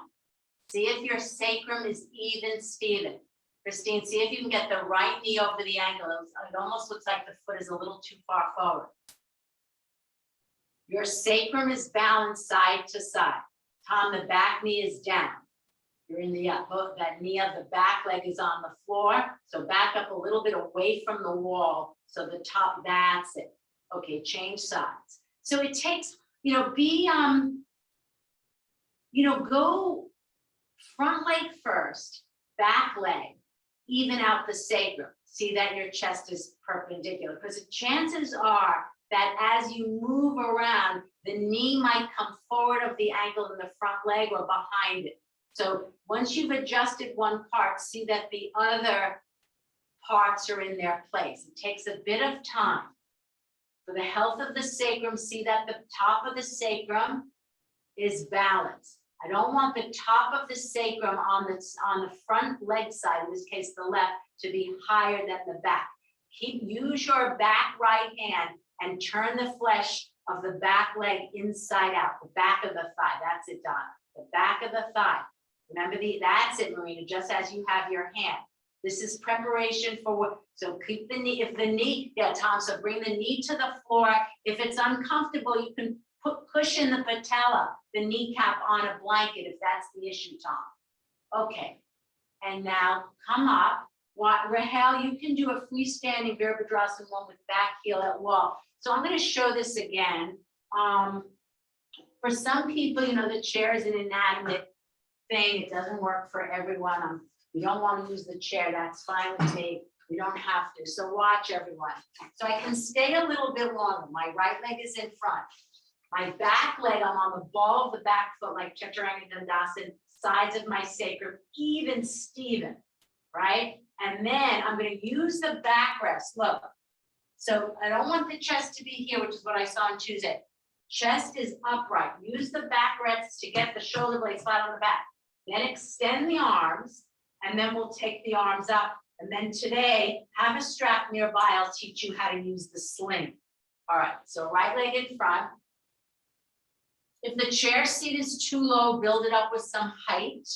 [SPEAKER 2] See if your sacrum is even, Steven. Christine, see if you can get the right knee over the ankle. It almost looks like the foot is a little too far forward. Your sacrum is balanced side to side. Tom, the back knee is down. You're in the up. That knee of the back leg is on the floor. So back up a little bit away from the wall. So the top, that's it. Okay, change sides. So it takes, go front leg first, back leg, even out the sacrum. See that your chest is perpendicular, because chances are that as you move around, the knee might come forward of the ankle in the front leg or behind it. So once you've adjusted one part, see that the other parts are in their place. It takes a bit of time. For the health of the sacrum, see that the top of the sacrum is balanced. I don't want the top of the sacrum on the front leg side, in this case the left, to be higher than the back. Use your back right hand and turn the flesh of the back leg inside out, the back of the thigh. That's it, Donna. The back of the thigh. Remember, that's it, Marina, just as you have your hand. This is preparation for what, so keep the knee, if the knee, yeah, Tom, so bring the knee to the floor. If it's uncomfortable, you can push in the patella, the kneecap on a blanket if that's the issue, Tom. Okay, and now come up. Rahel, you can do a freestanding Virabhadrasana one with back heel at wall. So I'm going to show this again. For some people, you know, the chair is an inanimate thing. It doesn't work for everyone. You don't want to use the chair. That's fine with me. You don't have to. So watch, everyone. So I can stay a little bit longer. My right leg is in front. My back leg, I'm on the ball of the back foot, like Chaturanga Dandasana, sides of my sacrum, even Steven, right? And then I'm going to use the backrest. Look, so I don't want the chest to be here, which is what I saw on Tuesday. Chest is upright. Use the backrest to get the shoulder blades flat on the back. Then extend the arms, and then we'll take the arms up. And then today, have a strap nearby. I'll teach you how to use the sling. All right, so right leg in front. If the chair seat is too low, build it up with some height.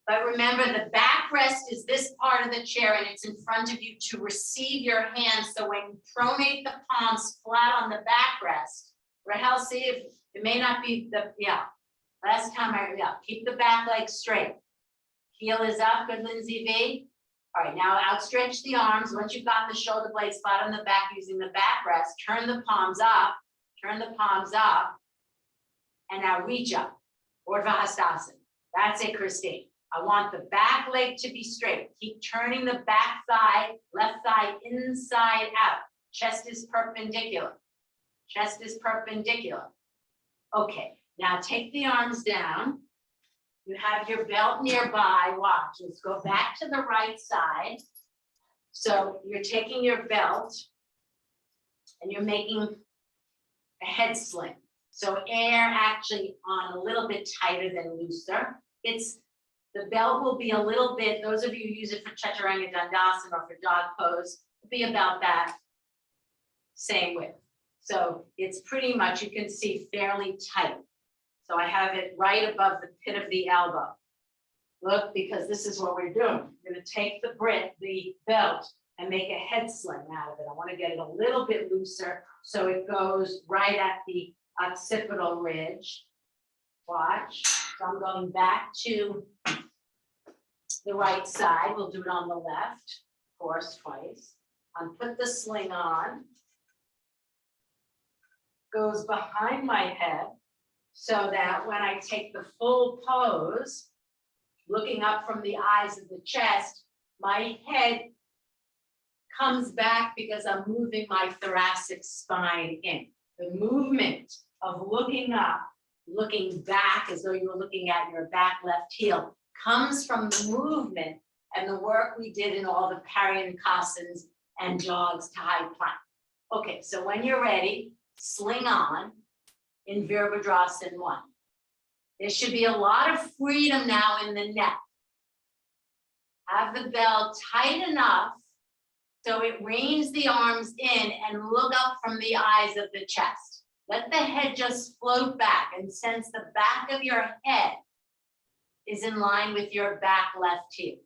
[SPEAKER 2] But remember, the backrest is this part of the chair, and it's in front of you to receive your hands. So when you pronate the palms flat on the backrest, Rahel, see if it may not be the, yeah. Last time keep the back leg straight. Heel is up, good, Lindsay V. All right, now outstretch the arms. Once you've got the shoulder blades flat on the back using the backrest, turn the palms up, and now reach up, Urdhva Hastasana. That's it, Christine. I want the back leg to be straight. Keep turning the back thigh, left thigh inside out. Chest is perpendicular. Chest is perpendicular. Okay, now take the arms down. You have your belt nearby. Watch, let's go back to the right side. So you're taking your belt and you're making a head sling. So air actually on a little bit tighter than looser. The belt will be a little bit, those of you who use it for Chaturanga Dandasana or for dog pose, will be about that same width. So it's pretty much, you can see, fairly tight. So I have it right above the pit of the elbow. Look, because this is what we're doing. We're going to take the belt and make a head sling out of it. I want to get it a little bit looser so it goes right at the occipital ridge. Watch. So I'm going back to the right side. We'll do it on the left, of course, twice. Put the sling on. Goes behind my head so that when I take the full pose, looking up from the eyes of the chest, my head comes back because I'm moving my thoracic spine in. The movement of looking up, looking back as though you were looking at your back left heel comes from the movement and the work we did in all the Paryankasanas and dogs to high plank. Okay, so when you're ready, sling on in Virabhadrasana 1. There should be a lot of freedom now in the neck. Have the belt tight enough so it reins the arms in and look up from the eyes of the chest. Let the head just float back and sense the back of your head is in line with your back left heel.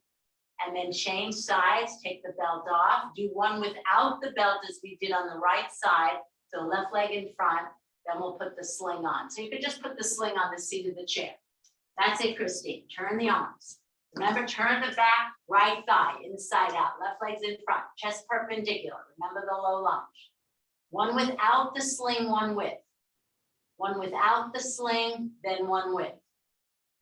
[SPEAKER 2] And then change sides, take the belt off, do one without the belt as we did on the right side. So left leg in front, then we'll put the sling on. So you could just put the sling on the seat of the chair. That's it, Christine. Turn the arms. Remember, turn the back, right thigh, inside out. Left leg's in front, chest perpendicular. Remember the low lunge. One without the sling, one with. One without the sling, then one with.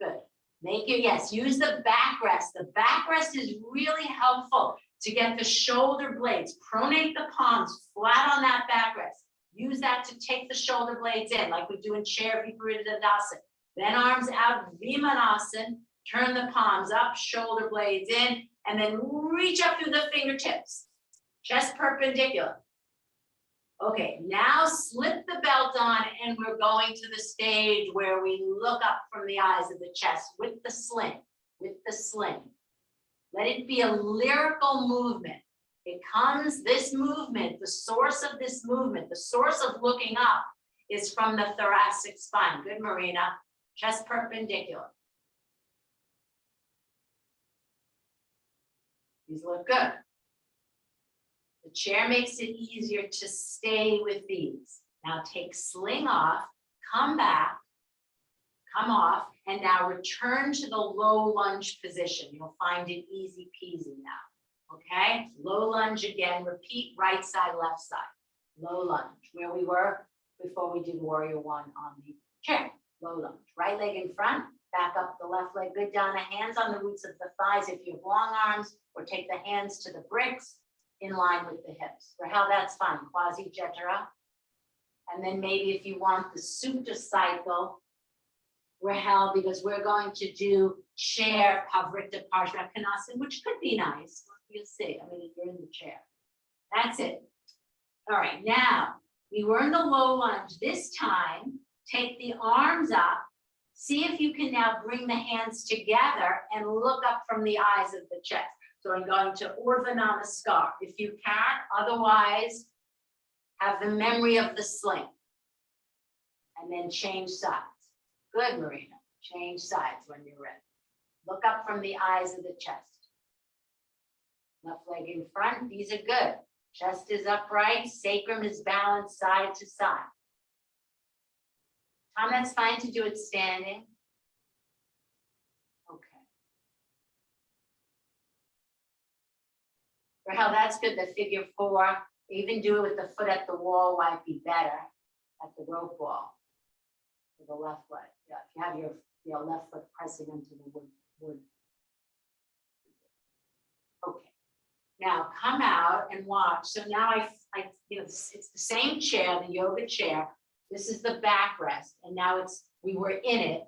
[SPEAKER 2] Good. Make it, yes, use the backrest. The backrest is really helpful to get the shoulder blades. Pronate the palms flat on that backrest. Use that to take the shoulder blades in, like we do in chair Viparitadasana. Then arms out, Vimanasana, turn the palms up, shoulder blades in, and then reach up through the fingertips, chest perpendicular. Okay, now slip the belt on, and we're going to the stage where we look up from the eyes of the chest with the sling, Let it be a lyrical movement. It comes, this movement, the source of this movement, the source of looking up is from the thoracic spine. Good, Marina. Chest perpendicular. These look good. The chair makes it easier to stay with these. Now take sling off, come back, come off, and now return to the low lunge position. You'll find it easy peasy now. Okay, low lunge again, repeat right side, left side. Low lunge, where we were before we did warrior one on the chair. Low lunge, right leg in front, back up the left leg, good, Donna. Hands on the roots of the thighs if you have long arms, or take the hands to the bricks in line with the hips. Rahel, that's fine, quasi jethara. And then maybe if you want the Supta cycle, Rahel, because we're going to do chair Pavrita Parshvakonasana, which could be nice. You'll see, I mean, if you're in the chair. That's it. All right, now, we were in the low lunge. This time, take the arms up. See if you can now bring the hands together and look up from the eyes of the chest. So I'm going to Urdhva Namaskar. If you can, otherwise, have the memory of the sling. And then change sides. Good, Marina. Change sides when you're ready. Look up from the eyes of the chest. Left leg in front. These are good. Chest is upright. Sacrum is balanced side to side. Tom, that's fine to do it standing. Okay. Rahel, that's good. The figure four. Even do it with the foot at the wall might be better. At the rope wall. For the left leg. Yeah, if you have your left foot pressing into the wood. Okay. Now come out and watch. So now I it's the same chair, the yoga chair. This is the backrest, and now we were in it.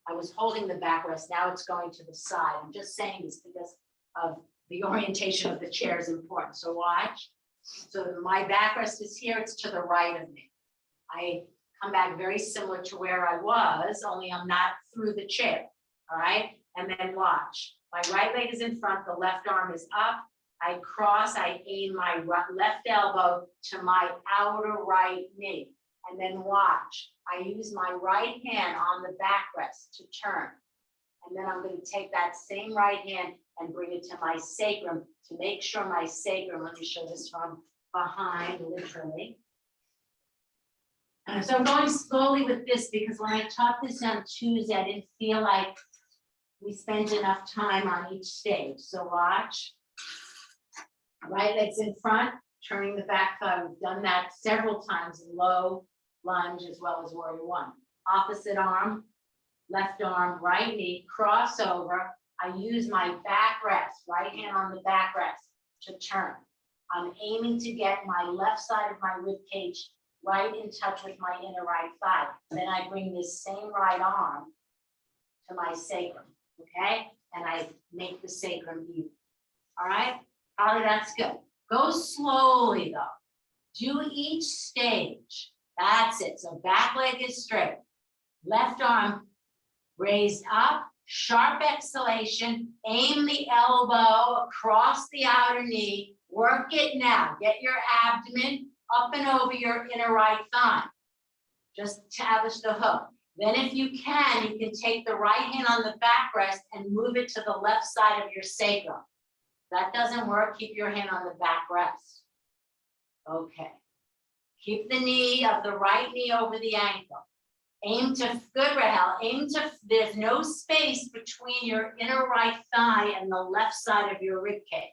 [SPEAKER 2] I was holding the backrest. Now it's going to the side. I'm just saying this because of the orientation of the chair is important. So watch. So my backrest is here. It's to the right of me. I come back very similar to where I was, only I'm not through the chair. All right, and then watch. My right leg is in front. The left arm is up. I cross. I aim my left elbow to my outer right knee. And then watch, I use my right hand on the backrest to turn. And then I'm going to take that same right hand and bring it to my sacrum to make sure my sacrum, let me show this from behind, literally. So I'm going slowly with this because when I taught this on Tuesday, I didn't feel like we spent enough time on each stage. So watch, right leg's in front, turning the back thigh. We've done that several times in low lunge as well as warrior one. Opposite arm, left arm, right knee, crossover. I use my backrest, right hand on the backrest to turn. I'm aiming to get my left side of my rib cage right in touch with my inner right thigh. Then I bring this same right arm to my sacrum, okay? And I make the sacrum even. All right, Holly, that's good. Go slowly though. Do each stage. That's it. So back leg is straight. Left arm raised up, sharp exhalation, aim the elbow across the outer knee. Work it now. Get your abdomen up and over your inner right thigh. Just establish the hook. Then if you can take the right hand on the backrest and move it to the left side of your sacrum. If that doesn't work, keep your hand on the backrest. Okay. Keep the knee of the right knee over the ankle. Aim to, good Rahel, there's no space between your inner right thigh and the left side of your rib cage.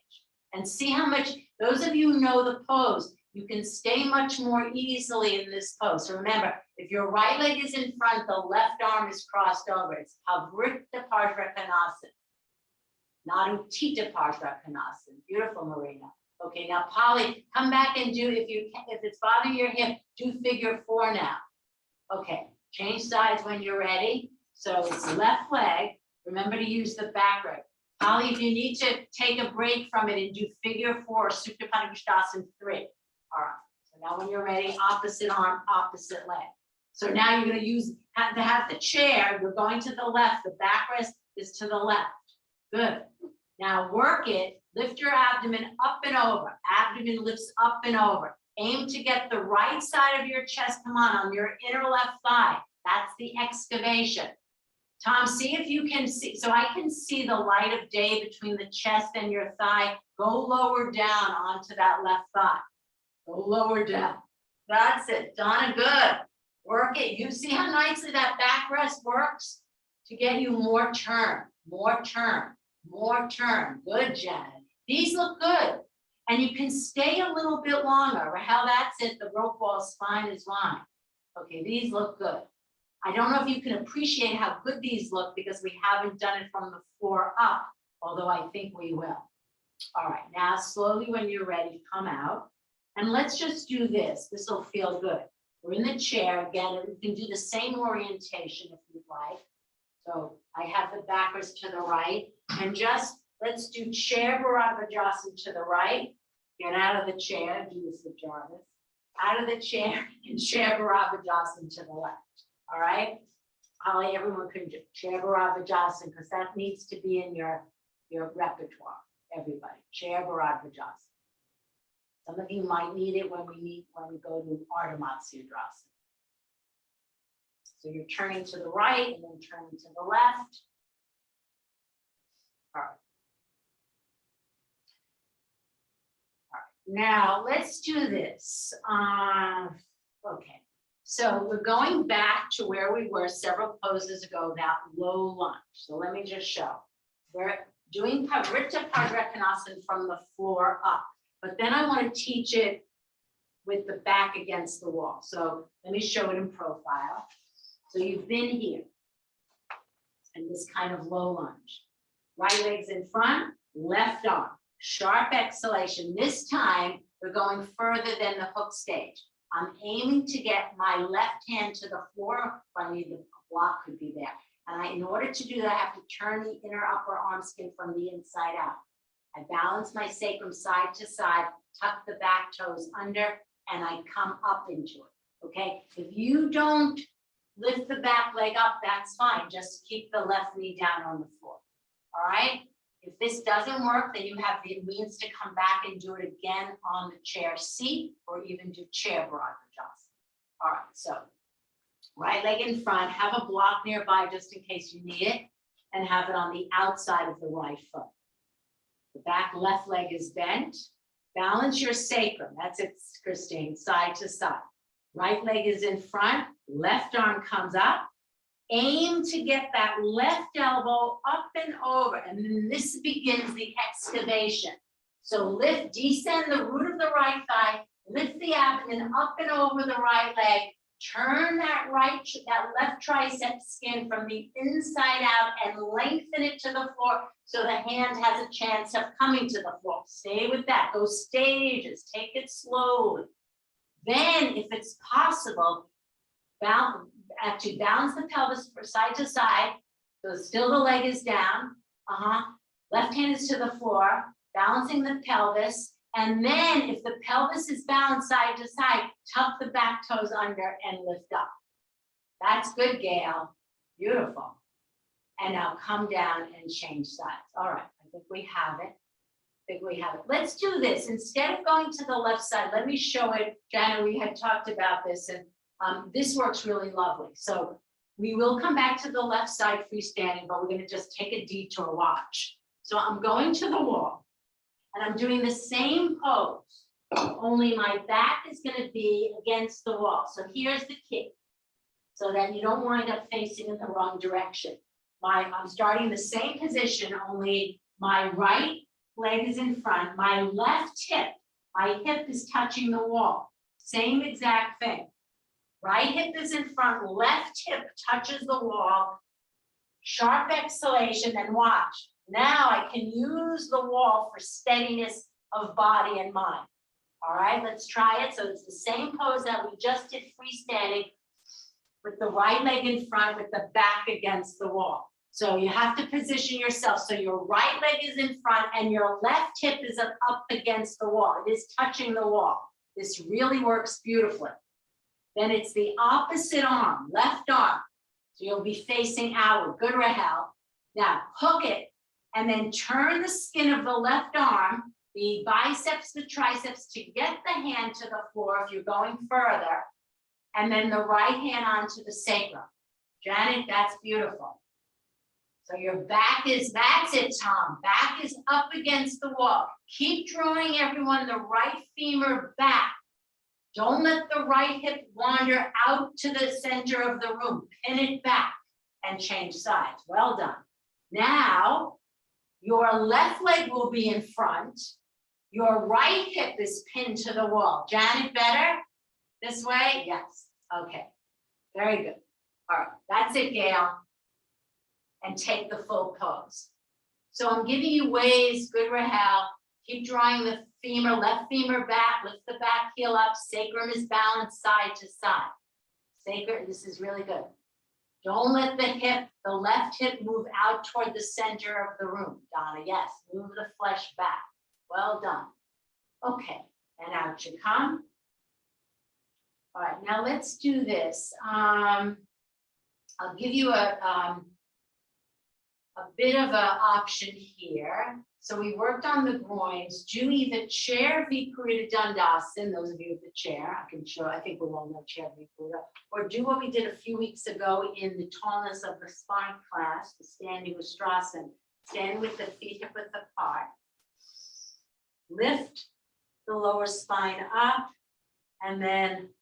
[SPEAKER 2] And see how much, those of you who know the pose, you can stay much more easily in this pose. So remember, if your right leg is in front, the left arm is crossed over. It's Pavrita Parshvakonasana, not Uttita Parshvakonasana. Beautiful, Marina. Okay, now Polly, come back and do, if it's bothering your hip, do figure 4 now. Okay, change sides when you're ready. So it's left leg. Remember to use the back leg. Polly, if you need to take a break from it and do figure 4, Supta Padangusthasana 3. All right, so now when you're ready, opposite arm, opposite leg. So now you're going to have the chair, you're going to the left, the backrest is to the left. Good. Now work it, lift your abdomen up and over. Abdomen lifts up and over. Aim to get the right side of your chest, come on your inner left thigh. That's the excavation. Tom, see if you can see, so I can see the light of day between the chest and your thigh. Go lower down onto that left thigh. Go lower down. That's it, Donna, good. Work it. You see how nicely that backrest works? To get you more turn, more turn, more turn. Good, Janet. These look good. And you can stay a little bit longer. Rahel, that's it. The rope ball spine is fine. Okay, these look good. I don't know if you can appreciate how good these look because we haven't done it from the floor up, although I think we will. All right, now slowly when you're ready, come out. And let's just do this. This will feel good. We're in the chair again, and we can do the same orientation if you'd like. So I have the backrest to the right, and just let's do chair Bharadvajasana to the right. Get out of the chair, do this with Jarvis. Out of the chair and chair Bharadvajasana to the left. All right. Holly, everyone can do chair Bharadvajasana because that needs to be in your repertoire. Everybody, chair Bharadvajasana. Some of you might need it when we go to Ardha Matsyendrasana. So you're turning to the right and then turning to the left. All right. Now let's do this. Okay, so we're going back to where we were several poses ago, that low lunge. So let me just show. We're doing Parivrtta Padangusthasana from the floor up, but then I want to teach it with the back against the wall. So let me show it in profile. So you've been here and this kind of low lunge. Right leg's in front, left arm. Sharp exhalation. This time, we're going further than the hook stage. I'm aiming to get my left hand to the floor. If I need the block, could be there. And in order to do that, I have to turn the inner upper arm skin from the inside out. I balance my sacrum side to side, tuck the back toes under, and I come up into it. Okay? If you don't lift the back leg up, that's fine. Just keep the left knee down on the floor. All right? If this doesn't work, then you have the means to come back and do it again on the chair seat or even do chair Bharadvajasana. All right, so right leg in front, have a block nearby just in case you need it, and have it on the outside of the right foot. The back left leg is bent. Balance your sacrum. That's it, Christine, side to side. Right leg is in front, left arm comes up. Aim to get that left elbow up and over, and then this begins the excavation. So lift, descend the root of the right thigh, lift the abdomen up and over the right leg, turn that left tricep skin from the inside out and lengthen it to the floor so the hand has a chance of coming to the floor. Stay with that, those stages, take it slowly. Then, if it's possible, balance the pelvis from side to side. So still the leg is down. Left hand is to the floor, balancing the pelvis. And then if the pelvis is balanced side to side, tuck the back toes under and lift up. That's good, Gail. Beautiful. And now come down and change sides. All right, I think we have it. Let's do this. Instead of going to the left side, let me show it. Jana, we had talked about this, and this works really lovely. So we will come back to the left side freestanding, but we're going to just take a detour. Watch. So I'm going to the wall and I'm doing the same pose, only my back is going to be against the wall. So here's the key, so that you don't wind up facing in the wrong direction. I'm starting the same position, only my right leg is in front, my left hip, my hip is touching the wall. Same exact thing. Right hip is in front, left hip touches the wall. Sharp exhalation, and watch. Now I can use the wall for steadiness of body and mind. All right, let's try it. So it's the same pose that we just did freestanding, with the right leg in front, with the back against the wall. So you have to position yourself so your right leg is in front and your left hip is up against the wall. It is touching the wall. This really works beautifully. Then it's the opposite arm, left arm. So you'll be facing outward. Good, Rahel. Now hook it and then turn the skin of the left arm, the biceps, the triceps, to get the hand to the floor if you're going further, and then the right hand onto the sacrum. Janet, that's beautiful. So your back is, that's it, Tom. Back is up against the wall. Keep drawing, everyone, the right femur back. Don't let the right hip wander out to the center of the room. Pin it back and change sides. Well done. Now, your left leg will be in front. Your right hip is pinned to the wall. Janet, better? This way? Yes. Okay. Very good. All right. That's it, Gail. And take the full pose. So I'm giving you ways, good, Rahel. Keep drawing the femur, left femur back, lift the back heel up. Sacrum is balanced side to side. Sacrum, this is really good. Don't let the left hip move out toward the center of the room, Donna. Yes, move the flesh back. Well done. Okay, and out you come. All right, now let's do this. I'll give you a bit of an option here. So we worked on the groins. Do either chair Viparita Dandasana, those of you with the chair, I can show, I think we all know chair Viparita, or do what we did a few weeks ago in the tallness of the spine class, the standing Ustrasana. Stand with the feet hip width apart. Lift the lower spine up and then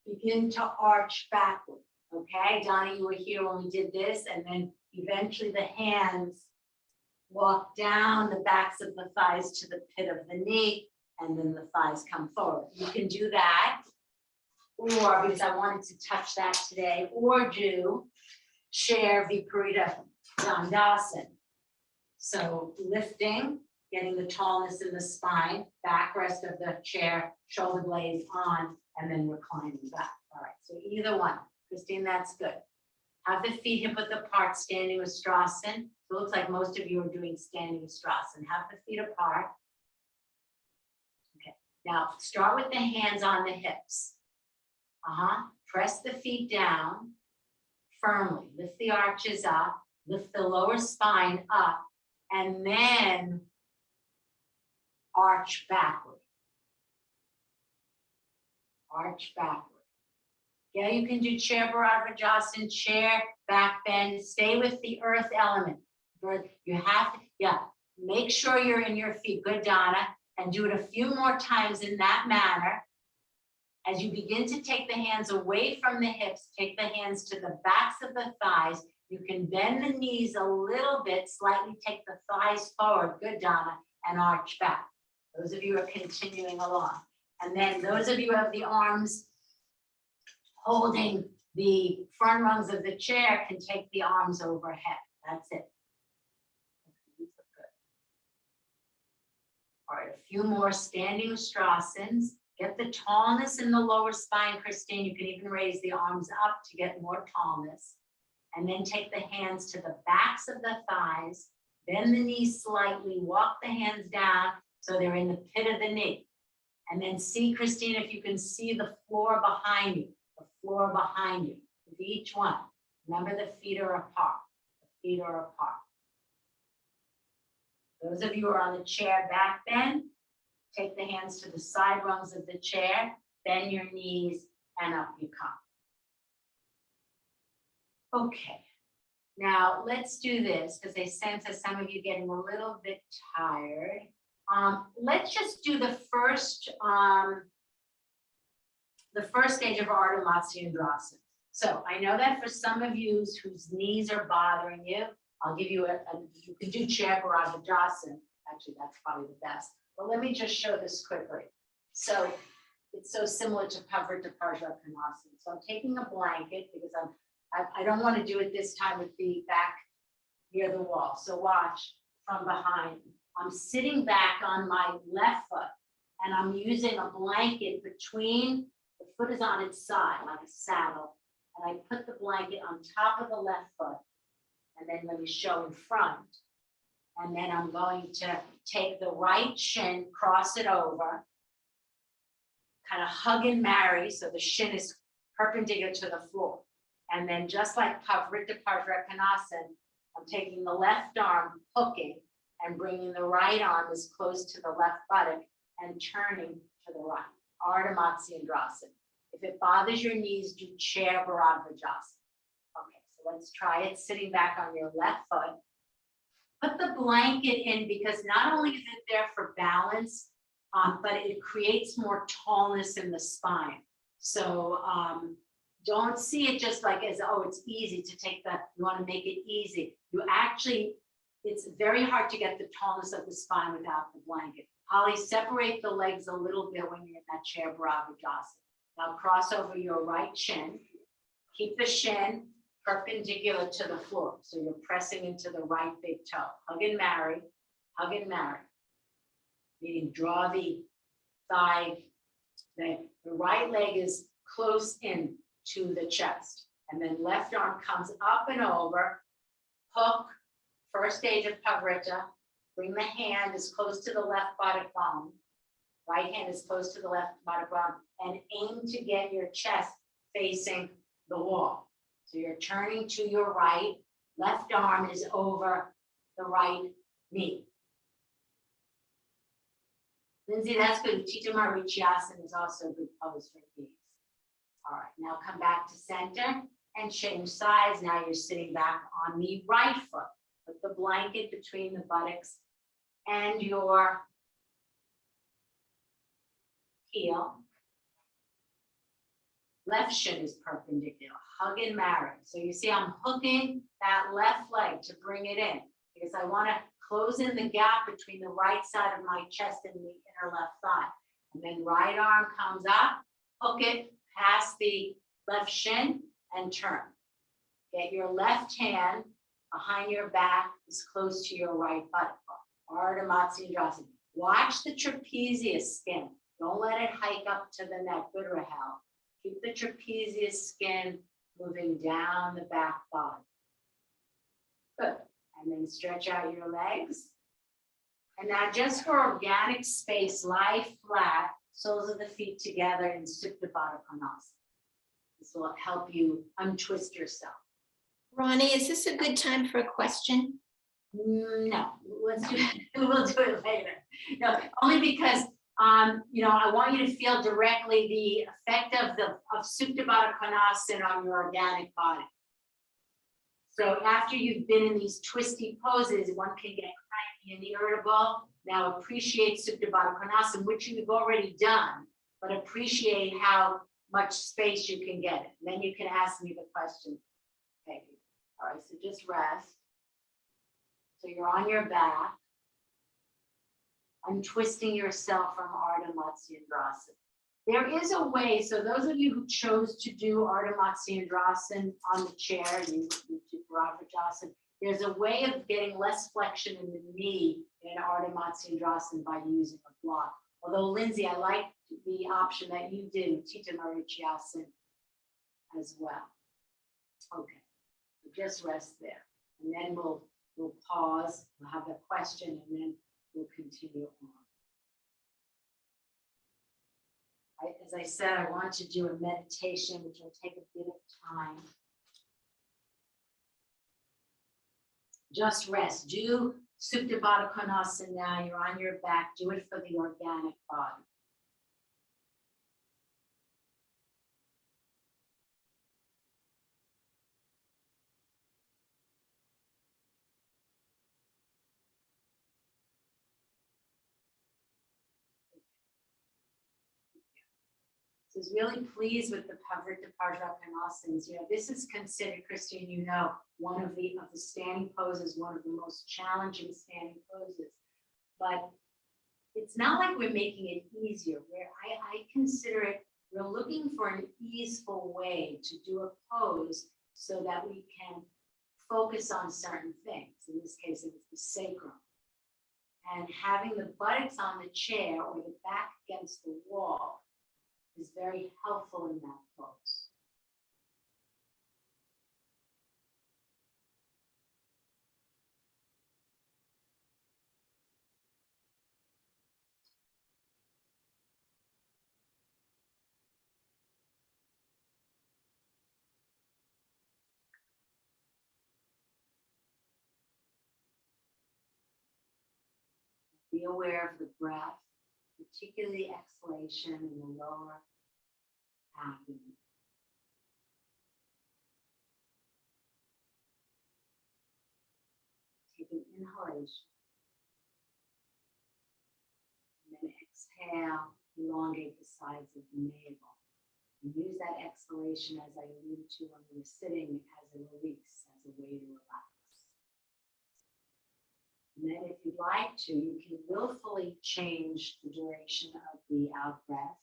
[SPEAKER 2] begin to arch backward. Okay, Donnie, you were here when we did this, and then eventually the hands walk down the backs of the thighs to the pit of the knee, and then the thighs come forward. You can do that, or because I wanted to touch that today, or do chair Viparita Dandasana. So lifting, getting the tallness in the spine, back rest of the chair, shoulder blades on, and then reclining back. All right, so either one. Christine, that's good. Have the feet hip width apart, standing Ustrasana. So it looks like most of you are doing standing Ustrasana. Have the feet apart. Okay, now start with the hands on the hips. Press the feet down firmly. Lift the arches up, lift the lower spine up, and then arch backward. Arch backward. Yeah, you can do chair Bharadvajasana, chair, back bend. Stay with the earth element. You have to, yeah, make sure you're in your feet. Good, Donna. And do it a few more times in that manner. As you begin to take the hands away from the hips, take the hands to the backs of the thighs. You can bend the knees a little bit, slightly take the thighs forward. Good, Donna, and arch back. Those of you are continuing along. And then those of you who have the arms holding the front rungs of the chair can take the arms overhead. That's it. All right, a few more standing Ustrasanas. Get the tallness in the lower spine, Christine. You can even raise the arms up to get more tallness. And then take the hands to the backs of the thighs. Bend the knees slightly. Walk the hands down so they're in the pit of the knee. And then see, Christine, if you can see the floor behind you. The floor behind you with each one. Remember, the feet are apart. The feet are apart. Those of you who are on the chair back bend, take the hands to the side rungs of the chair, bend your knees, and up you come. Okay, now let's do this because I sense that some of you getting a little bit tired. Let's just do the first stage of Ardha Matsyendrasana. So I know that for some of you whose knees are bothering you, I'll give you you can do chair Bharadvajasana. Actually, that's probably the best. But let me just show this quickly. So it's so similar to Pavrita Parjakonasana. So I'm taking a blanket because I don't want to do it this time with the back near the wall. So watch from behind. I'm sitting back on my left foot and I'm using a blanket between, the foot is on its side like a saddle. And I put the blanket on top of the left foot. And then let me show in front. And then I'm going to take the right shin, cross it over, kind of hug and marry, so the shin is perpendicular to the floor. And then just like Pavrita Pajrakanasana, I'm taking the left arm, hooking, and bringing the right arm as close to the left buttock and turning to the right. Ardha Matsyendrasana. If it bothers your knees, do chair Bharadvajasana. Okay, so let's try it sitting back on your left foot. Put the blanket in because not only is it there for balance, but it creates more tallness in the spine. So don't see it just like as, oh, it's easy to take that, you want to make it easy. You actually, it's very hard to get the tallness of the spine without the blanket. Holly, separate the legs a little bit when you're in that chair Bharadvajasana. Now cross over your right shin. Keep the shin perpendicular to the floor. So you're pressing into the right big toe. Hug and marry, hug and marry. Meaning draw the thigh, the right leg is close in to the chest. And then left arm comes up and over, hook, first stage of Pavrita. Bring the hand as close to the left buttock bone. Right hand is close to the left buttock bone, and aim to get your chest facing the wall. So you're turning to your right, left arm is over the right knee. Lindsay, that's good. Utthita Marichyasana is also a good pose for knees. All right, now come back to center and change sides. Now you're sitting back on the right foot. Put the blanket between the buttocks and your heel. Left shin is perpendicular, hug and marry. So you see I'm hooking that left leg to bring it in because I want to close in the gap between the right side of my chest and the inner left thigh. And then right arm comes up, hook it past the left shin and turn. Get your left hand behind your back as close to your right buttock. Ardha Matsyendrasana. Watch the trapezius skin. Don't let it hike up to the neck. Good, Rahel. Keep the trapezius skin moving down the back body. Good. And then stretch out your legs. And now just for organic space, lie flat, soles of the feet together in Supta Baddha Konasana. This will help you untwist yourself.
[SPEAKER 1] Ronnie, is this a good time for a question?
[SPEAKER 2] No, let's do it. We'll do it later. No, only because you know, I want you to feel directly the effect of Supta Baddha Konasana on your organic body. So after you've been in these twisty poses, one can get cranky and irritable. Now appreciate Supta Baddha Konasana, which you've already done, but appreciate how much space you can get. And then you can ask me the question. Okay. All right, so just rest. So you're on your back. Untwisting yourself from Ardha Matsyendrasana. There is a way, so those of you who chose to do Ardha Matsyendrasana on the chair, you do Bharadvajasana, there's a way of getting less flexion in the knee in Ardha Matsyendrasana by using a block. Although, Lindsay, I like the option that you did, Utthita Marichyasana as well. Okay, so just rest there. And then we'll pause, we'll have a question, and then we'll continue on. As I said, I want to do a meditation, which will take a bit of time. Just rest. Do Supta Baddha Konasana now. You're on your back. Do it for the organic body. So I was really pleased with the Pavrita Pajrakanasana. You know, this is considered, Christine, you know, one of the standing poses, one of the most challenging standing poses. But it's not like we're making it easier. I consider it, we're looking for an easeful way to do a pose so that we can focus on certain things. In this case, it was the sacrum. And having the buttocks on the chair or the back against the wall is very helpful in that pose. Be aware of the breath, particularly exhalation in the lower abdomen. Take an inhalation. And then exhale, elongate the sides of the navel. And use that exhalation, as I alluded to when we were sitting, as a release, as a way to relax. And then if you'd like to, you can willfully change the duration of the out breath.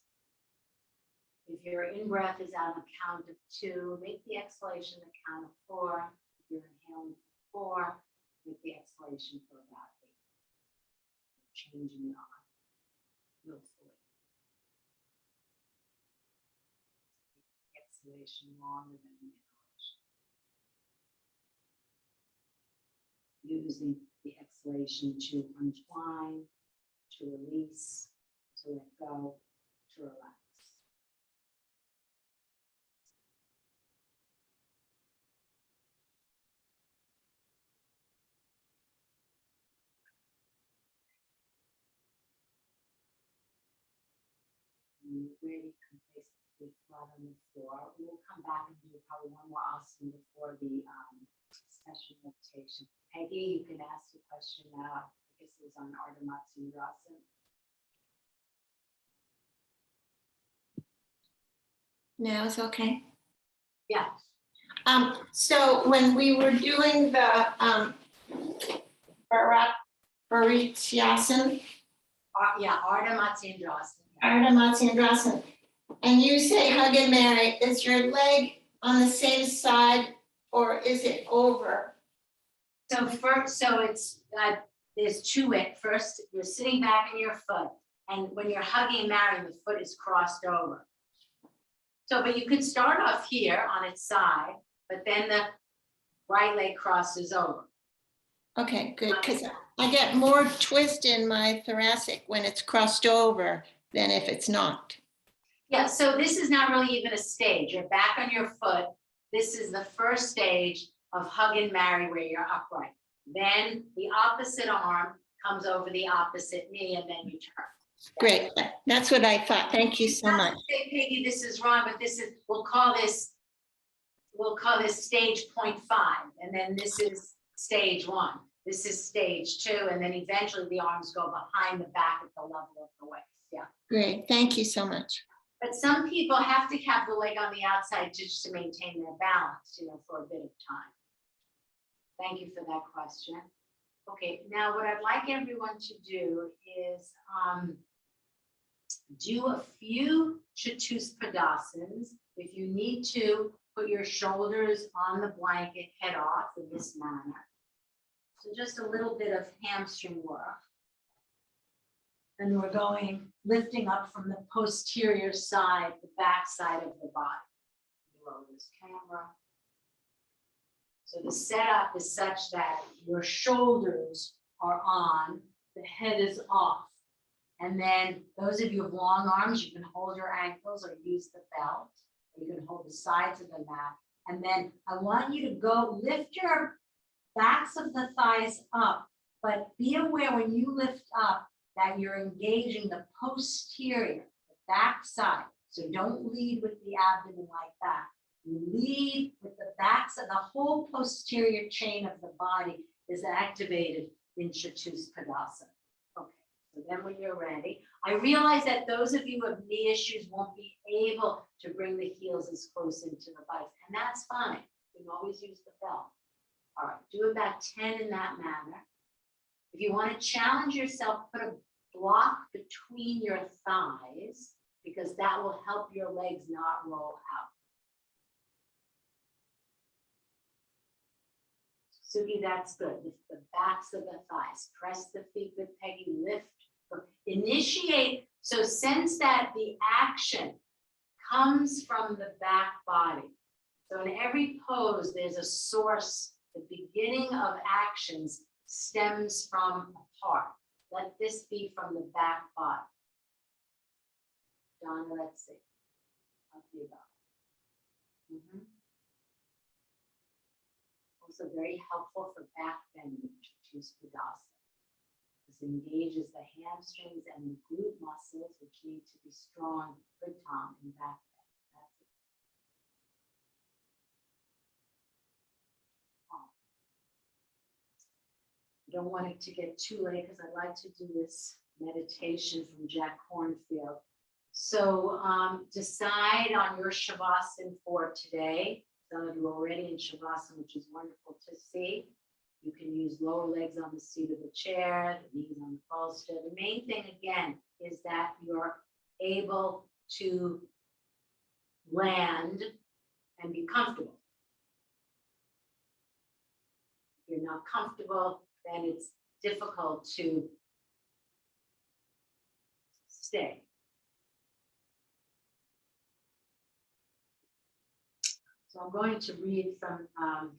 [SPEAKER 2] If your in-breath is on the count of 2, make the exhalation the count of 4. If you're inhaling for 4, make the exhalation for about 8. Changing it on willfully. Exhalation longer than the inhalation. Using the exhalation to untwine, to release, to let go, to relax. When you're ready, you can place the feet flat on the floor. We'll come back and do probably one more asana before the session meditation. Peggy, you can ask the question now. I guess it was on Ardha Matsyendrasana.
[SPEAKER 1] Now it's okay.
[SPEAKER 2] Yeah.
[SPEAKER 1] So when we were doing the Varityasana,
[SPEAKER 2] Yeah, Ardha Matsyendrasana.
[SPEAKER 1] Ardha Matsyendrasana, and you say hug and marry, is your leg on the same side or is it over?
[SPEAKER 2] So first, so it's there's 2 ways. First, you're sitting back in your foot, and when you're hugging and marrying, the foot is crossed over. So, but you could start off here on its side, but then the right leg crosses over.
[SPEAKER 1] Okay, good, because I get more twist in my thoracic when it's crossed over than if it's not.
[SPEAKER 2] Yeah, so this is not really even a stage. You're back on your foot. This is the first stage of hug and marry where you're upright. Then the opposite arm comes over the opposite knee and then you turn.
[SPEAKER 1] Great, that's what I thought. Thank you so much.
[SPEAKER 2] Say, Peggy, this is wrong, but this is, we'll call this stage 0.5, and then this is stage 1. This is stage 2, and then eventually the arms go behind the back at the level of the waist. Yeah.
[SPEAKER 1] Great, thank you so much.
[SPEAKER 2] But some people have to have the leg on the outside just to maintain their balance, for a bit of time. Thank you for that question. Okay, now what I'd like everyone to do is do a few Chatuspadasans. If you need to, put your shoulders on the blanket, head off in this manner. So just a little bit of hamstring work. And we're lifting up from the posterior side, the back side of the body. Below this camera. So the setup is such that your shoulders are on, the head is off. And then those of you with long arms, you can hold your ankles or use the belt, or you can hold the sides of the mat. And then I want you to lift your backs of the thighs up, but be aware when you lift up that you're engaging the posterior, the back side. So don't lead with the abdomen like that. You lead with the backs, and the whole posterior chain of the body is activated in Chatuspadasana. Okay, so then when you're ready, I realize that those of you with knee issues won't be able to bring the heels as close into the buttocks, and that's fine. You can always use the belt. All right, do about 10 in that manner. If you want to challenge yourself, put a block between your thighs, because that will help your legs not roll out. Sugi, that's good. Lift the backs of the thighs. Press the feet with Peggy. Lift. Initiate. So sense that the action comes from the back body. So in every pose, there's a source. The beginning of actions stems from a part. Let this be from the back body. Donna, let's see. Up you go. Also very helpful for back bending, to choose Padasana. This engages the hamstrings and the glute muscles, which need to be strong. Good, Tom, in back bend. That's it. I don't want it to get too late because I'd like to do this meditation from Jack Kornfield. So decide on your Shavasana for today. Some of you are already in Shavasana, which is wonderful to see. You can use lower legs on the seat of the chair, the knees on the bolster. The main thing, again, is that you're able to land and be comfortable. If you're not comfortable, then it's difficult to stay. So I'm going to read from,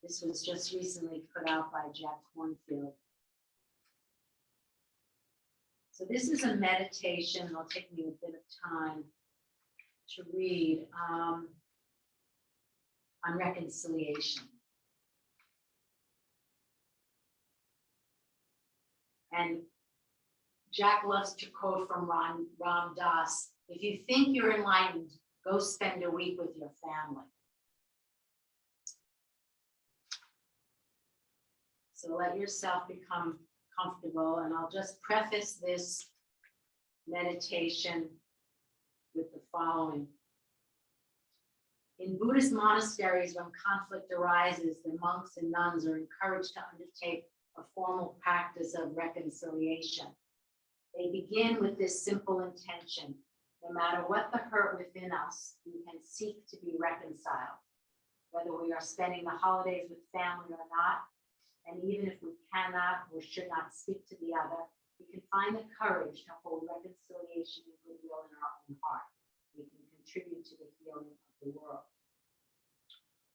[SPEAKER 2] this was just recently put out by Jack Kornfield. So this is a meditation. It'll take me a bit of time to read on reconciliation. And Jack loves to quote from Ram Dass, if you think you're enlightened, go spend a week with your family. So let yourself become comfortable, and I'll just preface this meditation with the following. In Buddhist monasteries, when conflict arises, the monks and nuns are encouraged to undertake a formal practice of reconciliation. They begin with this simple intention. No matter what the hurt within us, we can seek to be reconciled, whether we are spending the holidays with family or not. And even if we cannot or should not speak to the other, we can find the courage to hold reconciliation and goodwill in our own heart. We can contribute to the healing of the world.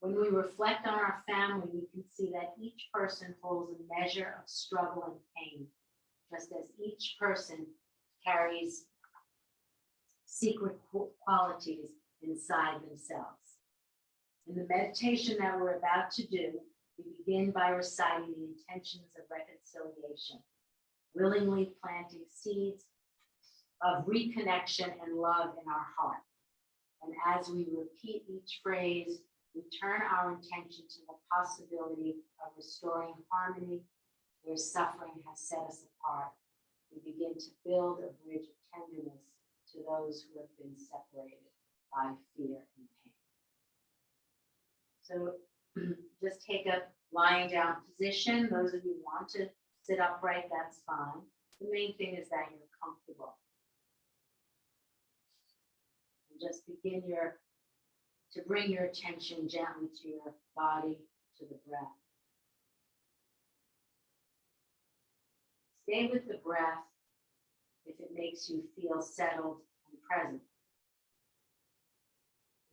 [SPEAKER 2] When we reflect on our family, we can see that each person holds a measure of struggle and pain, just as each person carries secret qualities inside themselves. In the meditation that we're about to do, we begin by reciting the intentions of reconciliation, willingly planting seeds of reconnection and love in our heart. And as we repeat each phrase, we turn our intention to the possibility of restoring harmony where suffering has set us apart. We begin to build a bridge of tenderness to those who have been separated by fear and pain. So just take a lying down position. Those of you who want to sit upright, that's fine. The main thing is that you're comfortable. And just begin to bring your attention gently to your body, to the breath. Stay with the breath if it makes you feel settled and present.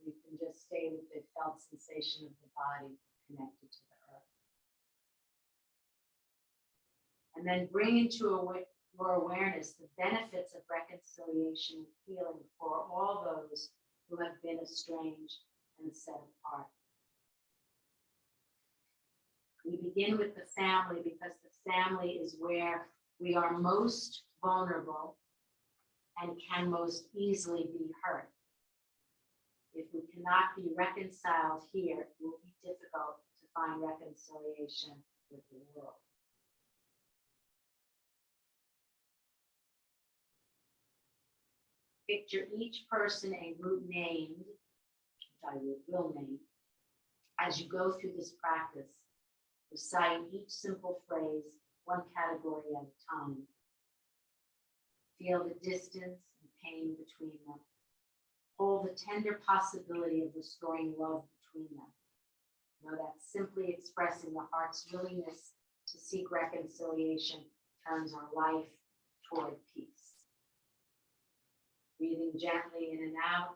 [SPEAKER 2] You can just stay with the felt sensation of the body connected to the earth. And then bring into your awareness the benefits of reconciliation and healing for all those who have been estranged and set apart. We begin with the family because the family is where we are most vulnerable and can most easily be hurt. If we cannot be reconciled here, it will be difficult to find reconciliation with the world. Picture each person a group named, which I will name, as you go through this practice. Recite each simple phrase, one category at a time. Feel the distance and pain between them. Hold the tender possibility of restoring love between them. Know that simply expressing the heart's willingness to seek reconciliation turns our life toward peace. Breathing gently in and out,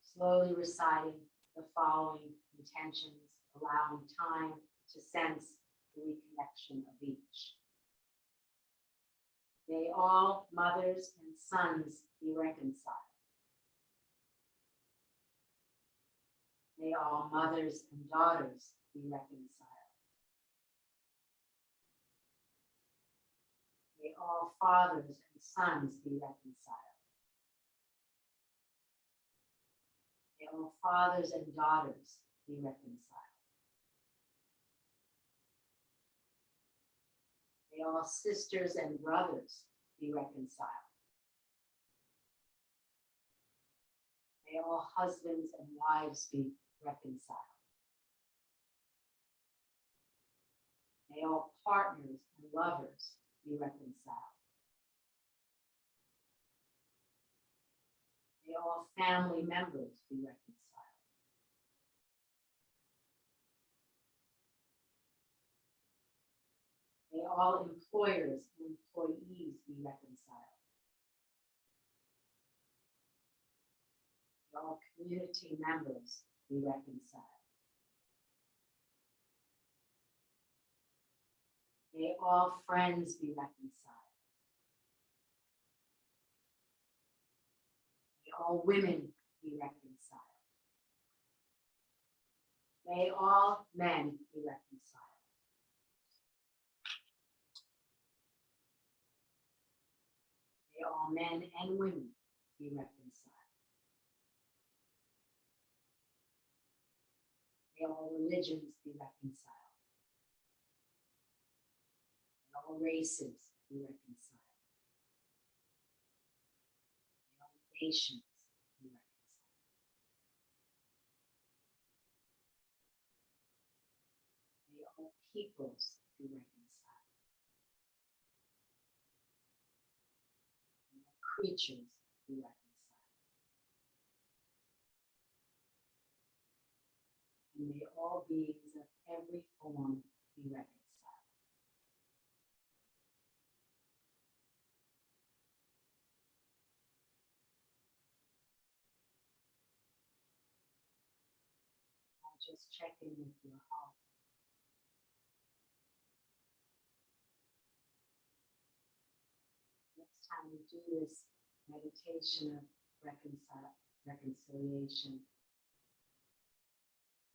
[SPEAKER 2] slowly reciting the following intentions, allowing time to sense the reconnection of each. May all mothers and sons be reconciled. May all mothers and daughters be reconciled. May all fathers and sons be reconciled. May all fathers and daughters be reconciled. May all sisters and brothers be reconciled. May all husbands and wives be reconciled. May all partners and lovers be reconciled. May all family members be reconciled. May all employers and employees be reconciled. May all community members be reconciled. May all friends be reconciled. May all women be reconciled. May all men be reconciled. May all men and women be reconciled. May all religions be reconciled. May all races be reconciled. May all nations be reconciled. May all peoples be reconciled. May all creatures be reconciled. And may all beings of every form be reconciled. Now just check in with your heart. Next time we do this meditation of reconciliation,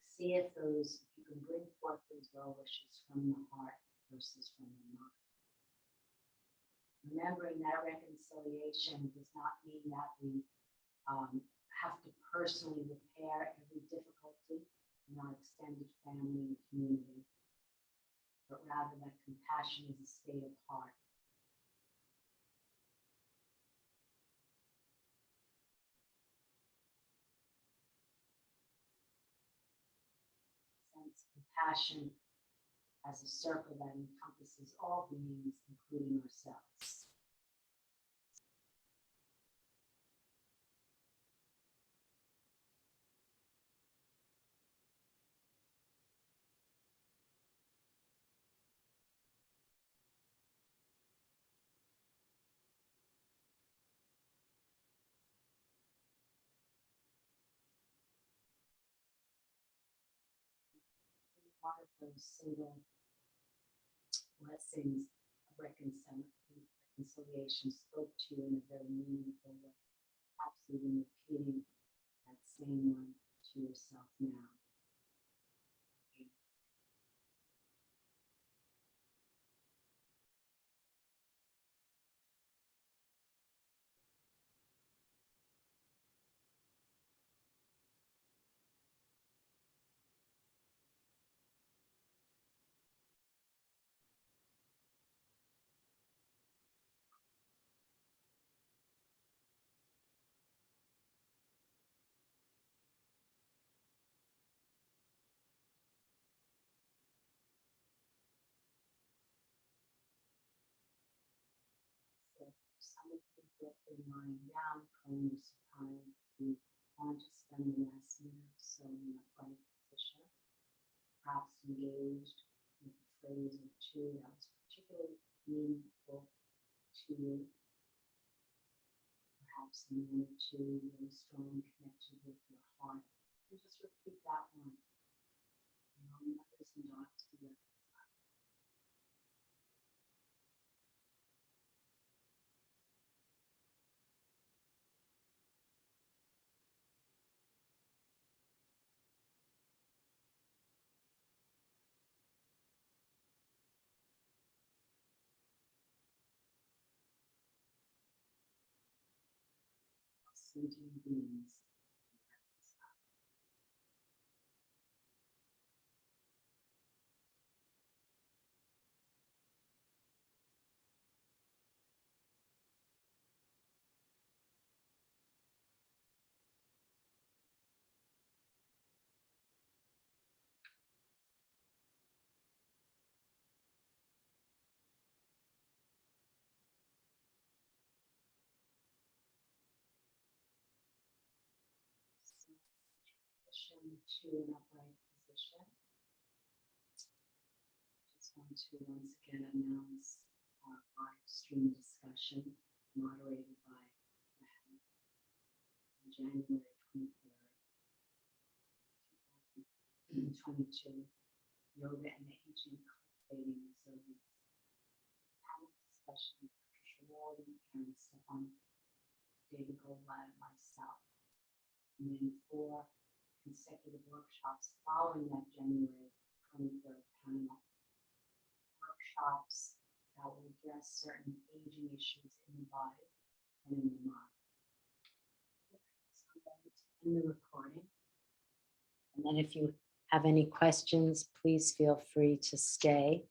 [SPEAKER 2] see if you can bring forth those well wishes from the heart versus from the mind. Remembering that reconciliation does not mean that we have to personally repair every difficulty in our extended family and community, but rather that compassion is a state of heart. Sense compassion as a circle that encompasses all beings, including ourselves. One of those single blessings of reconciliation spoke to you in a very meaningful way, perhaps even repeating that same one to yourself now. So some of you let your mind down, prone or supine. You want to spend the last minute or so in an upright position. perhaps engaged with a phrase or two that was particularly meaningful to you. Perhaps the one or two really strong connected with your heart. And just repeat that one. Your own mothers and daughters to reconcile. Sentient beings to reconcile. So, transition to an upright position. Just want to once again announce our live stream discussion moderated by Revolved on January 23rd, 2022. Yoga and Aging Cultivating Resilience. Panel discussion with Patricia Walden, Karen Stefan, David Goldblatt, and myself. And then 4 consecutive workshops following that January 23rd panel. Workshops that will address certain aging issues in the body and in the mind. Okay, so I'm going to end the recording. And then if you have any questions, please feel free to stay